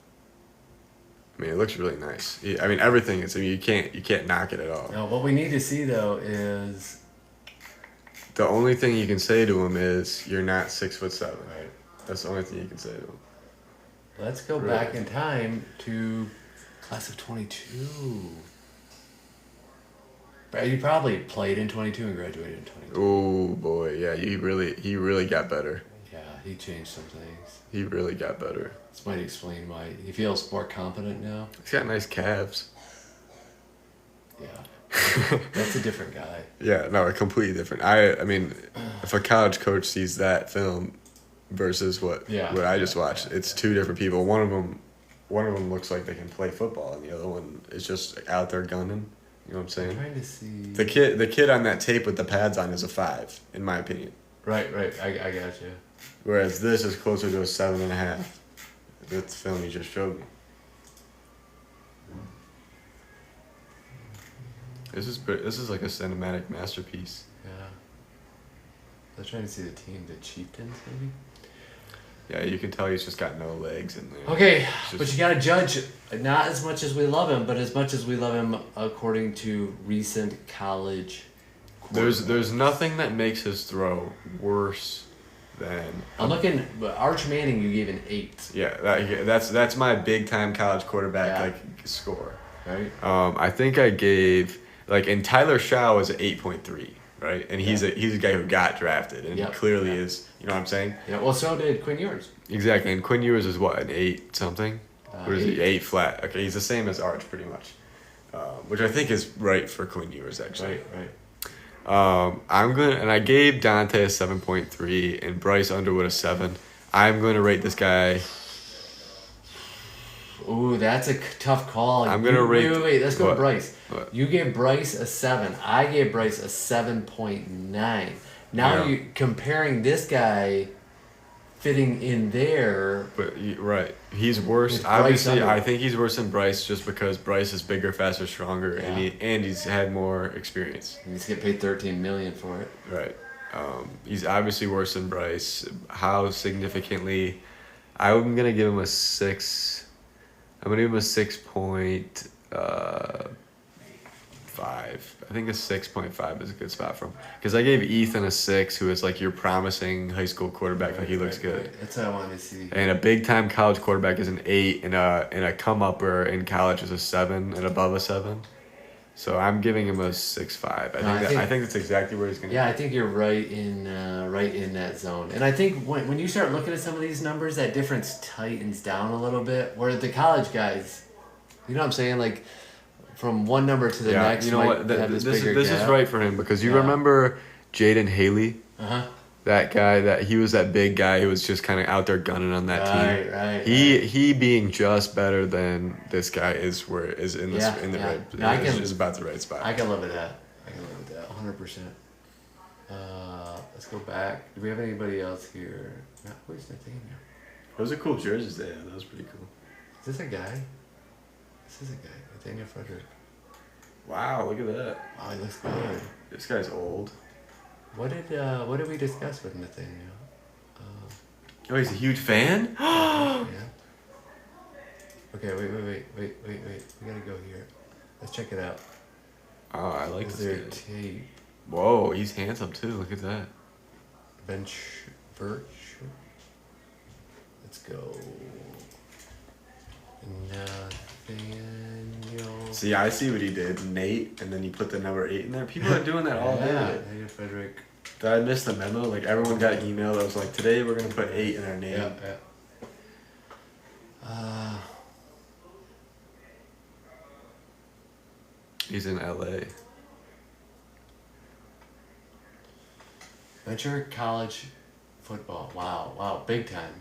I mean, it looks really nice. I mean, everything is. I mean, you can't knock it at all. Now, what we need to see though is The only thing you can say to him is, "You're not 6'7". right. That's the only thing you can say to him. Let's go Really? back in time to class of 22. But you probably played in 22 and graduated in 22. Oh boy, yeah, he really got better. Yeah, he changed some things. He really got better. This might explain why he feels more confident now. He's got nice calves. Yeah, that's a different guy. Yeah, no, completely different. I mean, if a college coach sees that film versus what I just watched, it's two different people. One of them looks like they can play football, and the other one is just out there gunning. You know what I'm I'm saying? trying to see. The kid on that tape with the pads on is a 5, in my opinion. Right. I got you. Whereas this is closer to a 7.5. That's the film you just showed me. This is like a cinematic masterpiece. Yeah. I was trying to see the team, the Chieftains, maybe. Yeah, you can tell he's just got no legs in there. Okay, It's but just- you gotta judge not as much as we love him, but as much as we love him according to recent college. There's nothing that makes his throw worse than. I'm looking. Arch Manning, you gave an 8, Yeah, that's my big time college quarterback Yeah. like score. right? I think I gave and Tyler Shaw was an 8.3, right? And he's a guy who got drafted and Yep. clearly Yeah. is. You know what I'm saying? Yeah. Well, so did Quinn Ewers. Exactly. And Quinn Ewers is what, an 8 something? What is he? 8. 8 flat. Okay, he's the same as Arch pretty much, which I think is right for Quinn Ewers actually. Right. I gave Dante a 7.3 and Bryce Underwood a 7. I'm gonna rate this guy. Ooh, that's a tough call. I'm gonna rate- Wait. Let's go what? to Bryce. What? You gave Bryce a 7. I gave Bryce a 7.9. Now Yeah. you comparing this guy fitting in there. But right, he's worse. With Bryce Obviously, Underwood. I think he's worse than Bryce just because Bryce is bigger, faster, stronger, Yeah. and he's had more experience. He's getting paid $13 million for it. Right. He's obviously worse than Bryce. How significantly? I'm gonna give him a 6. I'm gonna give him a 6.5. I think a 6.5 is a good spot for him because I gave Ethan a 6, who is like your promising high school quarterback. Like he looks good. Right. That's what I wanted to see. And a big time college quarterback is an 8, and a come upper in college is a 7, and above a 7. So I'm giving him a 6.5. I think that's exactly where he's gonna. Yeah, I think you're right in that zone. And I think when you start looking at some of these numbers, that difference tightens down a little bit. Where the college guys, you know what I'm saying, like from one number to the next. You know might what? have This bigger is gap. right for him because you Yeah. remember Jaden Haley, Uh-huh. that guy that he was that big guy who was just kind of out there gunning on that team. Right. He being just better than this guy is in the Yeah, in the yeah. right No, I can- is about the right spot. I can live with that. 100%. Let's go back. Do we have anybody else here? No, where's Nathaniel? Those are cool jerseys there. That was pretty cool. Is this a guy? This is a guy. Nathaniel Frederick. Wow, look at that. Wow, he looks good. This guy's old. What did we discuss with Nathaniel? Oh, he's a huge fan? Yeah. Okay, wait. We gotta go here. Let's check it out. Oh, I like Is this there guy. tape? Whoa, he's handsome too. Look at that. Birch. Let's go. Nathaniel. See, I see what he did. Nate, and then he put the number 8 in there. People are doing that all day. Nathaniel Frederick. Did I miss the memo? Like, everyone got an email that was like, today we're going to put 8 in our name. Yeah. He's in LA. Ventura College football. Wow, big time.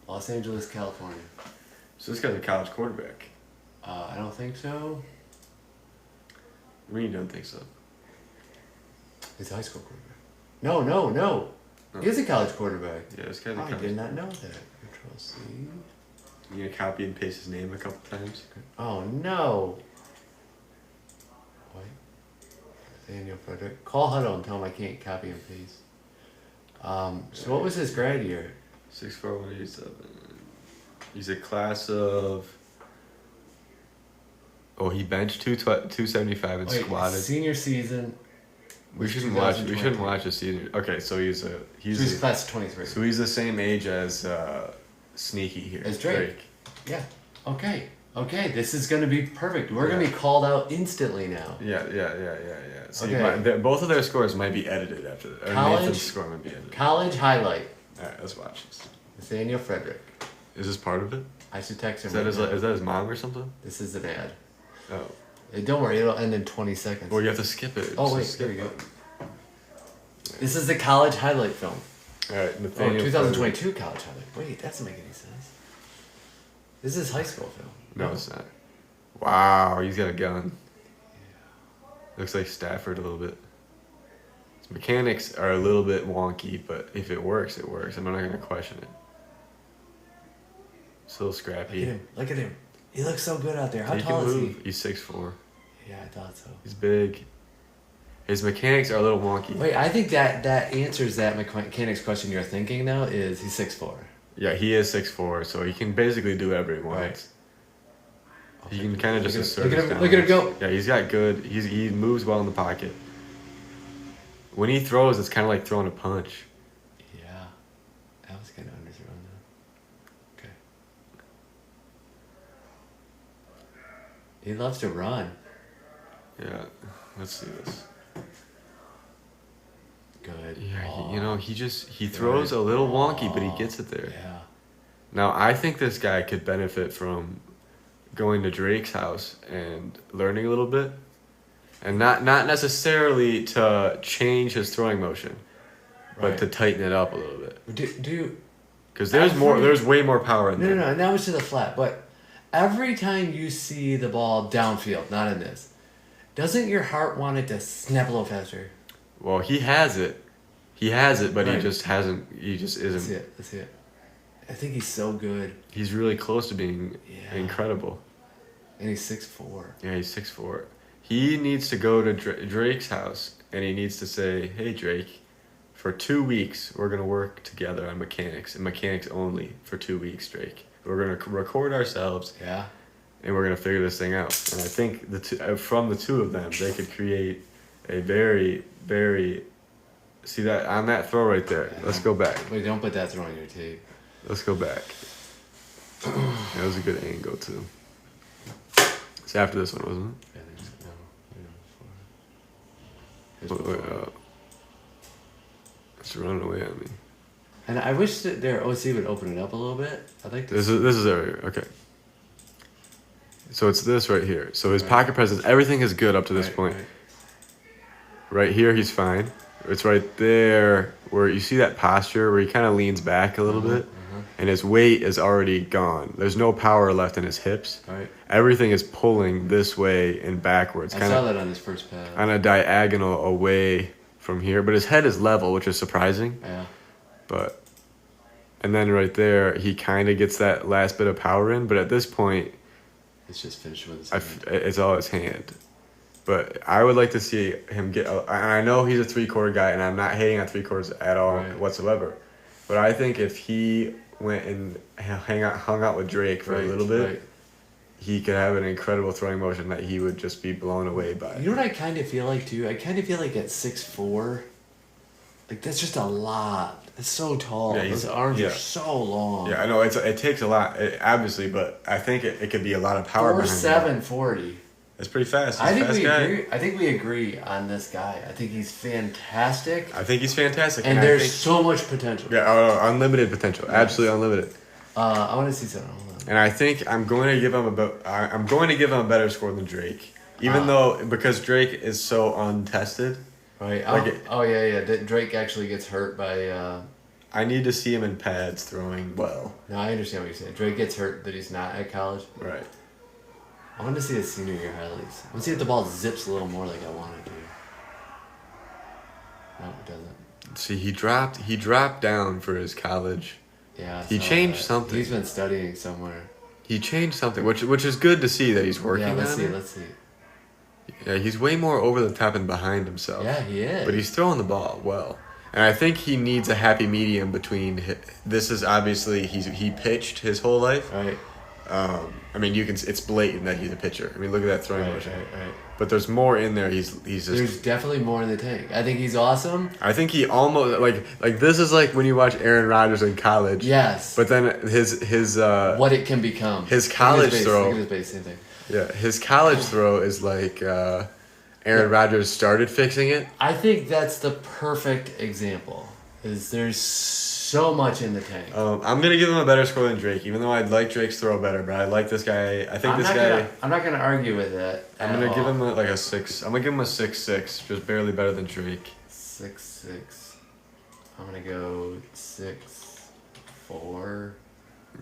Los Angeles, California. So this guy's a college quarterback. I don't think so. I mean, you don't think so. He's a high school quarterback. No. He is a college quarterback. Yeah, this guy's a I college. did not know that. You're Control C. You gonna copy and paste his name a couple times? Oh no. Wait. Nathaniel Frederick. Call Huddle and tell him I can't copy and paste. So what was his grad year? 64187. He's a class of. Oh, he benched 275 and Wait, squatted. senior season. We shouldn't watch. We shouldn't watch the season. Okay, so he's He's class of 23. so he's the same age as Sneaky here. As Drake. Yeah. Okay. Okay. This is gonna be perfect. We're gonna be called out instantly now. Yeah. So Okay. both of their scores might be edited after that. Or College- Nathan's score might be edited. College highlight. All right, let's watch this. Nathaniel Frederick. Is this part of it? I should text him. Is that right his? now. Is that his mom or something? This is an ad. Oh. Don't worry, it'll end in 20 seconds. Well, you have to skip it. Oh, Just wait, skip there you it. go. This is the college highlight film. All right, Oh, Nathaniel. 2022 college highlight. Wait, that doesn't make any sense. This is high school film. No, it's not. Wow, he's got a gun. Looks like Stafford a little bit. His mechanics are a little bit wonky, but if it works, it works. I'm not going to question it. Still Look at scrappy. him. Look at him. He looks so good out there. How He tall can is move. He's 6'4". he? Yeah, I thought so. He's big. His mechanics are a little wonky. Wait, I think that answers that mechanics question you're thinking now is he's 6'4". Yeah, he is 6'4", so he can basically do whatever he wants. Right. He can kind of just assert Look at his him! Look at him go! dominance. Yeah, he's got good. He moves well in the pocket. When he throws, it's kind of like throwing a punch. Yeah, that was kind of underthrown though. Okay. He loves to run. Yeah, let's see this. Good. Yeah, he throws a little wonky, but he gets it there. Yeah. Now I think this guy could benefit from going to Drake's house and learning a little bit, and not necessarily to change his throwing motion, but Right. to tighten it up a little bit. Do Because there's way more power in no, there. no, no. And that was to the flat. But every time you see the ball downfield, not in this, doesn't your heart want it to snap a little faster? Well, he has it, but he Right. just hasn't. He just Let's see isn't. it. Let's see it. I think he's so good. He's really close to being Yeah. incredible. And he's 6'4". Yeah, he's 6'4". He needs to go to Drake's house and he needs to say, "Hey Drake, for 2 weeks we're gonna work together on mechanics and mechanics only for 2 weeks, Drake. We're gonna record ourselves Yeah. and we're gonna figure this thing out." And I think from the two of them, they could create a very, very. See that on that throw right there. Let's go back. Wait, don't put that throw on your tape. Let's go back. That was a good angle too. It's after this one, wasn't I think so. it? No. Wait, it's running away on me. And I wish that their OC would open it up a little bit. I'd like to. This is earlier. Okay. So it's this right here. So his Right. pocket presence, everything is good up to this Right, point. right. Right here, he's fine. It's right there where you see that posture where he kind of leans back a little bit, and his weight is already gone. There's no power left in his hips. Right. Everything is pulling this way and backwards, I kind saw of that on his first pass. on a diagonal away from here. But his head is level, which is surprising. Yeah. But and then right there, he kind of gets that last bit of power in. But at this point, It's just finished with his it's all his hand. But I would like to see him get. And I know he's a 3/4 guy, and I'm not hating on 3/4 at all Right. whatsoever. But I think if he went and hung out with Drake for a little bit, Right. he could have an incredible throwing motion that he would just be blown away by. You know what I kind of feel like too? I kind of feel like at 6'4", like that's just a lot. It's so tall. Yeah, Those he's- arms yeah. are so long. Yeah, I know it takes a lot, obviously, but I think it could be a lot of power. behind him. 4'7", It's pretty fast. He's I a think fast we guy. agree. I think we agree on this guy. I think he's fantastic, I think he's fantastic, and I there's think- so much potential. yeah, unlimited potential, absolutely unlimited. I want to see something. Hold on. And I think I'm going to give him a better score than Drake, even though because Drake is so untested. Right. Like it- Yeah. Drake actually gets hurt by. I need to see him in pads throwing well. No, I understand what you're saying. Drake gets hurt that he's not at college. Right. I want to see his senior year highlights. I want to see if the ball zips a little more like I want it to. No, it doesn't. See, he dropped down for his college Yeah. I He saw changed that. something. He's been studying somewhere. He changed something, which is good to see that he's working Yeah, on let's see. it. Let's see. Yeah, he's way more over the top and behind himself. Yeah, he is. But he's throwing the ball well. And I think he needs a happy medium between. This is obviously he pitched his whole life. Right. I mean, it's blatant that he's a pitcher. I mean, look at that throwing Right. motion. Right. But there's more in there. He's just. There's definitely more in the tank. I think he's awesome. I think he almost like this is like when you watch Aaron Rodgers in college. Yes. But then his What it can become. his college Look at his base, throw. Look at his base, same thing. Yeah, his college throw is like Aaron Rodgers started fixing it. I think that's the perfect example. Is there's so much in the tank. I'm gonna give him a better score than Drake, even though I'd like Drake's throw better. But I like this guy. I think I'm not gonna argue with that. I'm gonna give him like a 6. I'm gonna give him a 6.6, just barely better than Drake. 6.6. I'm gonna go 6.4.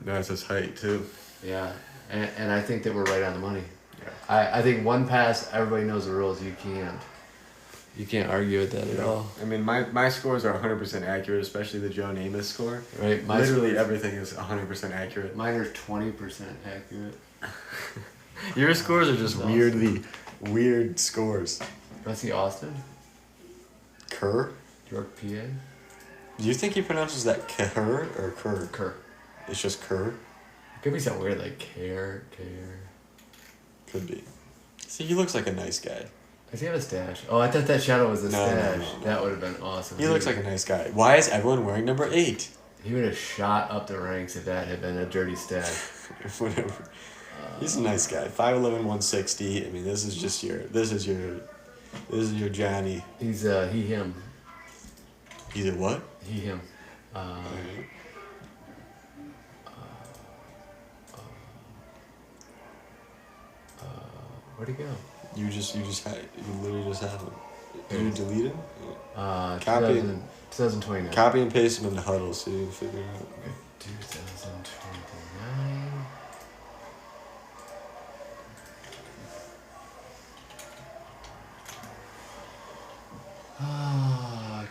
That's his height too. Yeah, and I think that we're right on the money. Yeah. I think one pass, everybody knows the rules. You can't argue with that at all. I mean, my scores are 100% accurate, especially the Joe Namath score. Right, Literally everything is 100% accurate. mine are 20% accurate. Your scores are just That's weirdly weird scores. Want to see Austin? Kerr? York, PA? Do you think he pronounces that Kerr or Kerr? Kerr. It's just Kerr? Could be something weird like care. Could be. See, he looks like a nice guy. Does he have a stash? Oh, I thought that shadow was a No, no, stash. no, no. That would have been awesome. He looks like a nice guy. Why is everyone wearing number 8? He would have shot up the ranks if that had been a dirty stash. Whatever. He's a nice guy. 5'11", 160. I mean, this is your Johnny. He's he him. He's a what? He him. Where'd he go? You literally just have him. Did you delete him? Copy. 2029. Copy and paste him in the huddle so you can figure it out. 2029.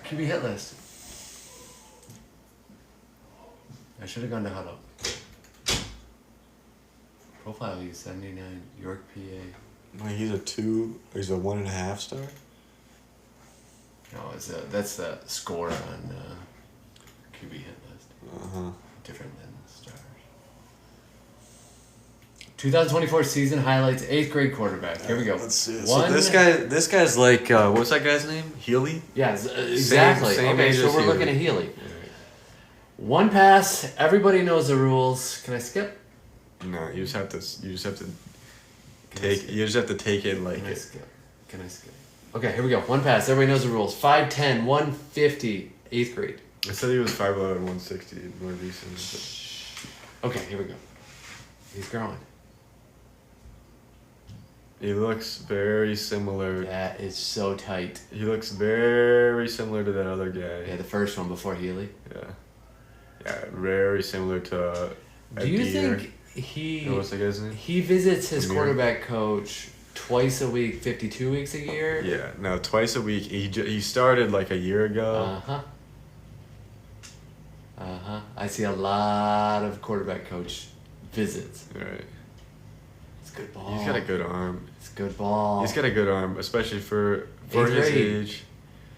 QB hit list. I should have gone to huddle. Profile use 79 York, PA. Wait, he's a 2 or he's a 1.5 star? No, that's the score on QB hit list. Uh-huh. Different than stars. 2024 season highlights 8th grade quarterback. Here we go. Let's see. One, So this guy's like what's that guy's name? Healy? Yeah, exactly. Same okay, age so as we're Healy. looking at Healy. One pass. Everybody knows the rules. Can I skip? No, you just have to Can I skip? take it like Can I it. skip? Can I skip? Okay, here we go. One pass. Everybody knows the rules. 5'10", 150, 8th grade. I said he was 5'11", 160, more recent. Okay, here we go. He's growing. He looks very similar. That is so tight. He looks very similar to that other guy. Yeah, the first one before Healy. Yeah, very similar to. Do you Adair. think he What's the guy's name? he visits his Amir? quarterback coach twice a week, 52 weeks a year? Yeah, no, twice a week. He started like a year ago. I see a lot of quarterback coach visits. Right. It's good ball. He's got a good arm. It's good ball. He's got a good arm, especially for Eighth his grade. age.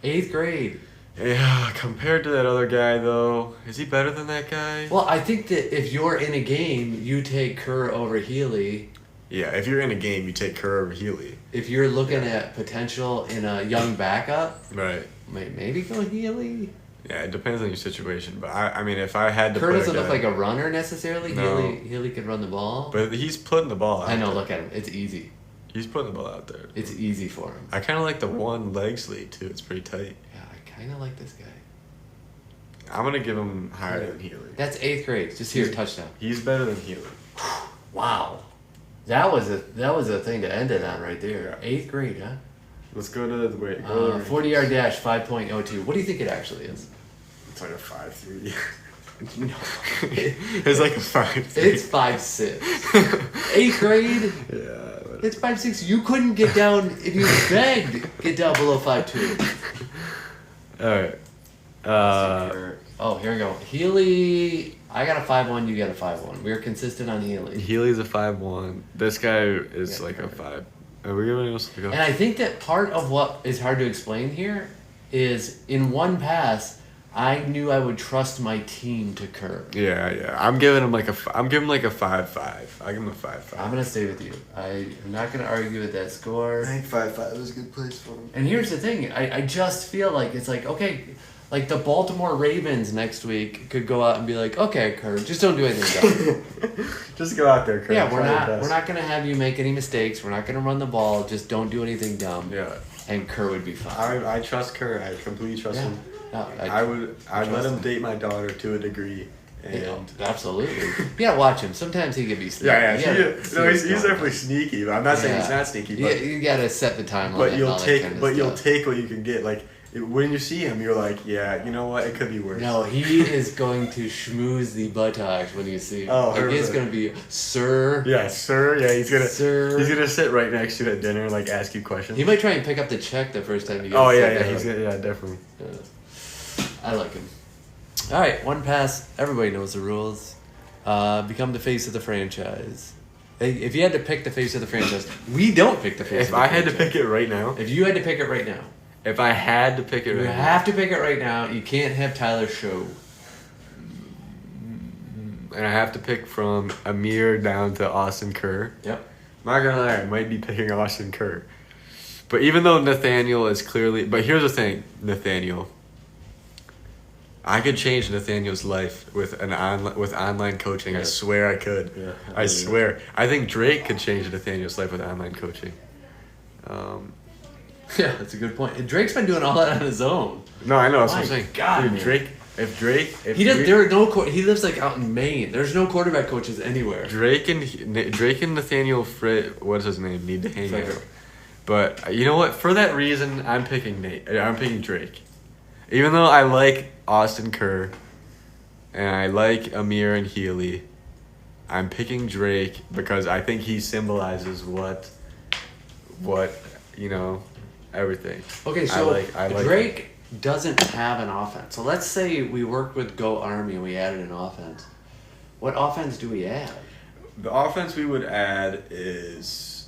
8th grade. Yeah, compared to that other guy though, is he better than that guy? Well, I think that if you're in a game, you take Kerr over Healy. Yeah, if you're in a game, you take Kerr over Healy. If you're looking at potential in a young backup, Right. maybe go Healy. Yeah, it depends on your situation, but I mean, if I had to Kerr put doesn't a look guy, like a runner necessarily. No. Healy could run the ball. but he's putting the ball out. I know. there. Look at him. It's easy. He's putting the ball out there. It's easy for him. I kind of like the one leg sleeve too. It's pretty tight. Yeah, I kind of like this guy. I'm gonna give him higher than Healy. That's 8th grade. Just here, He's- touchdown. He's better than Healy. Wow, that was a thing to end it on right there. 8th grade, huh? Let's go to the wait. Go to the 40-yard dash, 5.02. What do you think it actually is? It's like a 5'3". No, It's like a 5'3". it's 5'6". 8th grade. Yeah. It's 5'6". You couldn't get down if you begged. Get down below 5'2". All right. Oh, here we go. Healy. I got a 5-1. You got a 5-1. We were consistent on Healy. Healy's a 5-1. This guy is Yeah. like a 5. Are we giving else to go? And I think that part of what is hard to explain here is in one pass, I knew I would trust my team to curb. Yeah. I'm giving him like a 5-5. I give him a 5-5. I'm gonna stay with you. I am not gonna argue with that score. think 5-5 is a good place for him. And here's the thing, I just feel like it's like, okay, like the Baltimore Ravens next week could go out and be like, okay, Kerr, just don't do anything dumb. Just go out there, Kurt. Yeah, Try your best. we're not gonna have you make any mistakes. We're not gonna run the ball. Just don't do anything dumb. Yeah. And Kerr would be fine. I trust Kurt. I completely trust him. No, I'd let trust him him. date my daughter to a degree. And absolutely. You gotta watch him. Sometimes he can be sneaky. yeah, You gotta see what's he's going definitely on. sneaky. But I'm not saying he's Yeah. not sneaky. You, But you gotta set the time limit. and all that kind of you'll stuff. take what you can get. Like when you see him, you're like, yeah, you know what? It could be worse. No, he is going to schmooze the buttocks when you see him. Oh, like he's 100%. gonna be, sir. Yeah, sir. Yeah, Sir. he's gonna sit right next to you at dinner and like ask you questions. He might try and pick up the check the first time you get. Oh to yeah, sit he's down. gonna, definitely. I like him. All right, one pass. Everybody knows the rules. Become the face of the franchise. Hey, if you had to pick the face of the franchise, we don't pick the face. If of the I had to franchise. pick it right now, If you had to pick it right now, if I had to pick it you right now, have to pick it right now. You can't have Tyler Show. and I have to pick from Amir down to Austin Kerr. Yep. Not gonna lie, I might be picking Austin Kerr. But even though Nathaniel is clearly, but here's the thing, Nathaniel. I could change Nathaniel's life with online coaching. I Yeah. swear I could. Yeah, I swear. I think Drake could change Nathaniel's life with online coaching. Yeah, that's a good point. And Drake's been doing all that on his own. No, I know. That's what I'm My saying. God, Dude, man. If He does. There are no. He lives like out in Maine. There's no quarterback coaches anywhere. Drake and Nathaniel what's his name, need to hang out. Frederick. But you know what? For that reason, I'm picking Drake. Even though I like Austin Kerr, and I like Amir and Healy, I'm picking Drake because I think he symbolizes what everything. Okay, so I like Drake doesn't have an offense. So let's say we worked with Go Army and we added an offense. What offense do we add? The offense we would add is,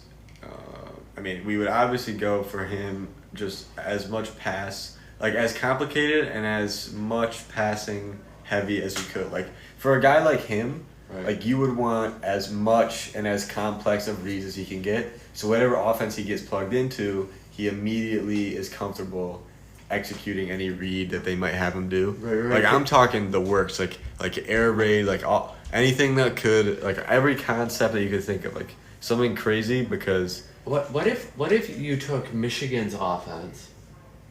we would obviously go for him just as much pass, like as complicated and as much passing heavy as we could. Like for a guy like him, Right. like you would want as much and as complex of reads as he can get. So whatever offense he gets plugged into, he immediately is comfortable executing any read that they might have him do. Right. Like I'm talking the works, like air raid, like anything that could, like every concept that you could think of, like something crazy. Because What if you took Michigan's offense,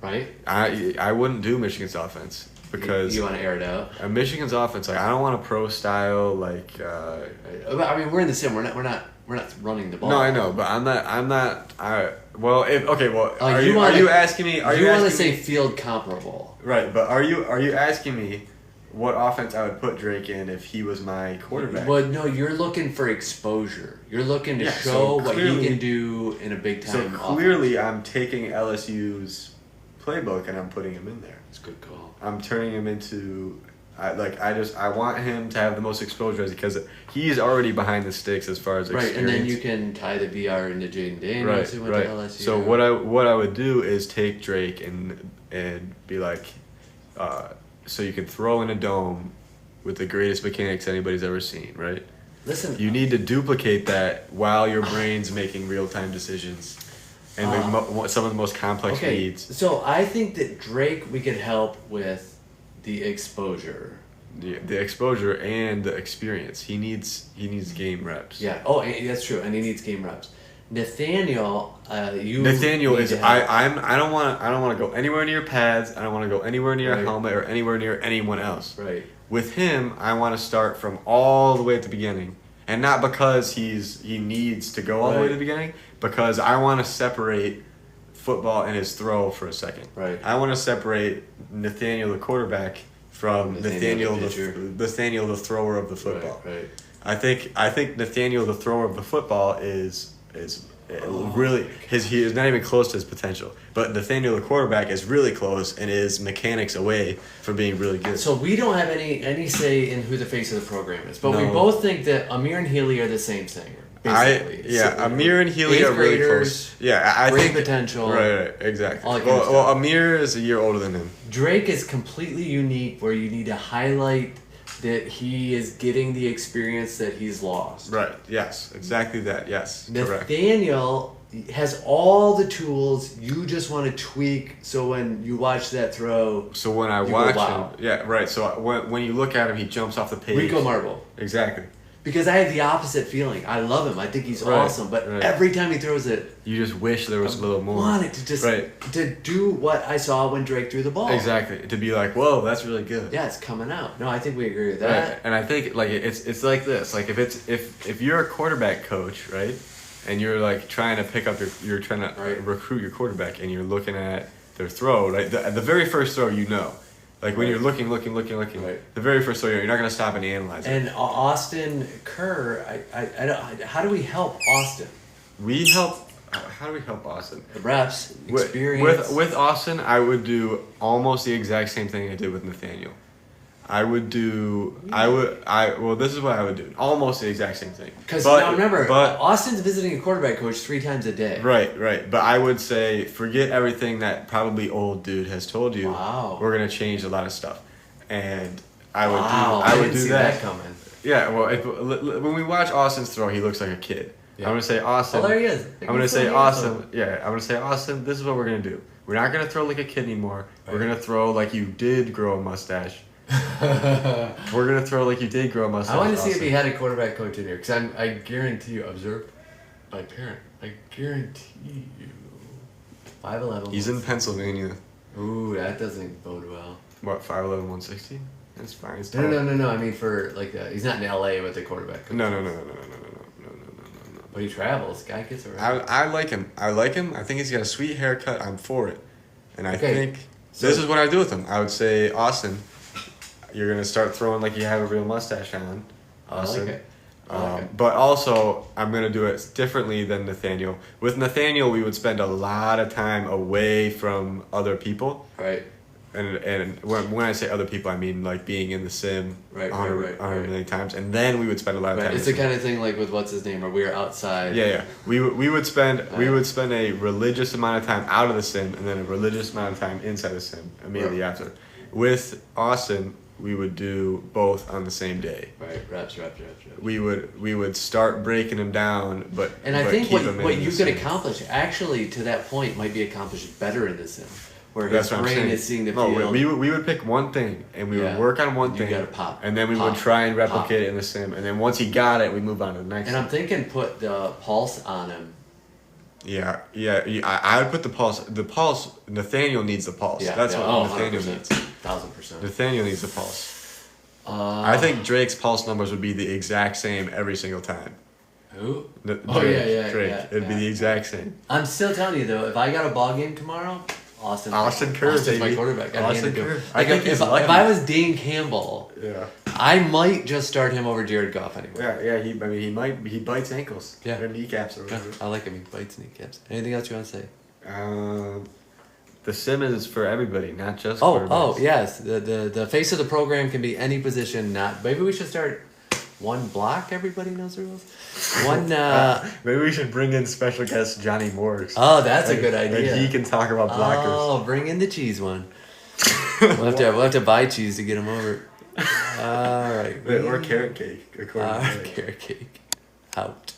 right? I wouldn't do Michigan's offense because you want to air it out. Michigan's offense, like I don't want a pro style like. Right. I mean, we're in the sim. We're not running the ball. No, I know, but I'm not. Are you you asking me? Are you want to asking say me, field comparable? right? But are you asking me what offense I would put Drake in if he was my quarterback? Well, no, you're looking for exposure. You're looking to Yeah, show so what he clearly- can do in a big So time. clearly, I'm taking LSU's playbook and I'm putting him in there. It's a good call. I'm turning him into. I want him to have the most exposure because he's already behind the sticks as far as Right, experience. and then you can tie the VR into Jaden Daniels who went to LSU. So what I would do is take Drake and be like, so you can throw in a dome with the greatest mechanics anybody's ever seen, right? Listen, You need to duplicate that while your brain's making real time decisions, and some of the most complex okay, needs. so I think that Drake we could help with the exposure. The exposure and the experience. He needs game reps. Yeah. Oh, and that's true, and he needs game reps. Nathaniel, Nathaniel need is to help. I don't want to go anywhere near pads. I don't want to go anywhere near Right. a helmet or anywhere near anyone else. Right. With him, I want to start from all the way at the beginning, and not because he needs to go all the way Right. to the beginning, because I want to separate football and his throw for a second. Right. I want to separate Nathaniel the quarterback from Nathaniel the pitcher. Nathaniel the thrower of the football. Right. I think Nathaniel the thrower of the football is is really he is not even close to his potential. But Nathaniel, the quarterback, is really close and is mechanics away from being really good. So we don't have any say in who the face of the program is, but we No. both think that Amir and Healy are the same thing. Basically. So, Amir and Healy eighth are really graders, close. Yeah, I great think potential. Right, exactly. all that kind of Well, stuff. Amir is a year older than him. Drake is completely unique, where you need to highlight that he is getting the experience that he's lost. Right. Yes. Exactly that. Yes. Correct. Nathaniel has all the tools. You just want to tweak so when you watch that throw, So when I You go, watch wow. him, yeah, right. So when you look at him, he jumps off the page. Rico Marble. Exactly. Because I have the opposite feeling. I love him. I think he's Right, awesome. But right. every time he throws it, You just wish there was a little more. wanted to just Right. to do what I saw when Drake threw the ball. Exactly. To be like, whoa, that's really good. Yeah, it's coming out. No, I think we agree with that. Right. And I think like it's like this. Like if you're a quarterback coach, right, and you're like trying to pick up you're trying to Right. recruit your quarterback, and you're looking at their throw, right? The very first throw, you know. Like when you're looking, Right. the very first throw, you're not gonna stop and analyze it. And Austin Kerr, I don't. How do we help Austin? We help. How do we help Austin? The reps, With- experience. With Austin, I would do almost the exact same thing I did with Nathaniel. Well, this is what I would do. Almost the exact same thing. Because But- now remember, but Austin's visiting a quarterback coach 3 times a day. right. But I would say forget everything that probably old dude has told you. Wow. We're gonna change a lot of stuff, and I would Wow, do. I would didn't do see that. coming. Yeah. Well, when we watch Austin's throw, he looks like a kid. Yeah. I'm gonna say Austin. Oh, there he is. I'm gonna say Austin. Yeah, I'm gonna say Austin. This is what we're gonna do. We're not gonna throw like a kid anymore. We're Right. gonna throw like you did grow a mustache. We're gonna throw like you did grow a mustache. I want to see if Austin. he had a quarterback coach in here, because I guarantee you, observe my parent. I guarantee you, 5'11". He's in Pennsylvania. Ooh, that doesn't bode well. What 5'11", 160? That's fine. It's No, tall. no. I mean, for like, he's not in LA with the quarterback coach. No. But he travels. Guy gets around. I like him. I think he's got a sweet haircut. I'm for it, and I Okay, think so- this is what I do with him. I would say Austin, you're gonna start throwing like you have a real mustache on. I like Austin. it. I like it. But also, I'm gonna do it differently than Nathaniel. With Nathaniel, we would spend a lot of time away from other people, Right. and when I say other people, I mean like being in the sim, Right, 100 right. million times, and then we would spend a lot of Right. time. It's in the the sim. kind of thing like with what's his name, where we were outside. Yeah. We would spend a religious amount of time out of the sim, and then a religious amount of time inside the sim immediately Right. after. With Austin, we would do both on the same day. Right. Reps. We would start breaking him down, but And I but think keep him what in you the can sim. accomplish, actually, to that point, might be accomplished better in the sim, where That's his what I'm brain saying. is seeing the No, field. we would pick one thing and we Yeah. would work on one You thing. gotta pop. And then we Pop. would try and replicate Pop. it in the sim. And then once he got it, we move on to the next. And I'm thinking put the pulse on him. Yeah. I would put the pulse. The pulse. Nathaniel needs the pulse. That's what Nathaniel 100%. needs. 1000%. Nathaniel needs the pulse. I think Drake's pulse numbers would be the exact same every single time. Who? Drake, Oh, yeah, Drake. yeah, It'd be yeah. the exact same. I'm still telling you though, if I got a ball game tomorrow, Austin Kerr, Austin's my baby. quarterback. I'd Austin hand it to him. Kerr. I Like think if he's if lucky. I was Dean Campbell, Yeah. I might just start him over Jared Goff anyway. Yeah. He bites ankles. Yeah. Or kneecaps or Yeah, whatever. I like him. He bites kneecaps. Anything else you want to say? The sim is for everybody, not just Oh, quarterbacks. yes. The face of the program can be any position. Not maybe we should start one block. Everybody knows the rules. One. Maybe we should bring in special guest Johnny Morris. Oh, that's a good idea. And he can talk about blockers. Oh, bring in the cheese one. we'll have to buy cheese to get him over. All right. Or carrot cake, according to Drake. Carrot cake. Out.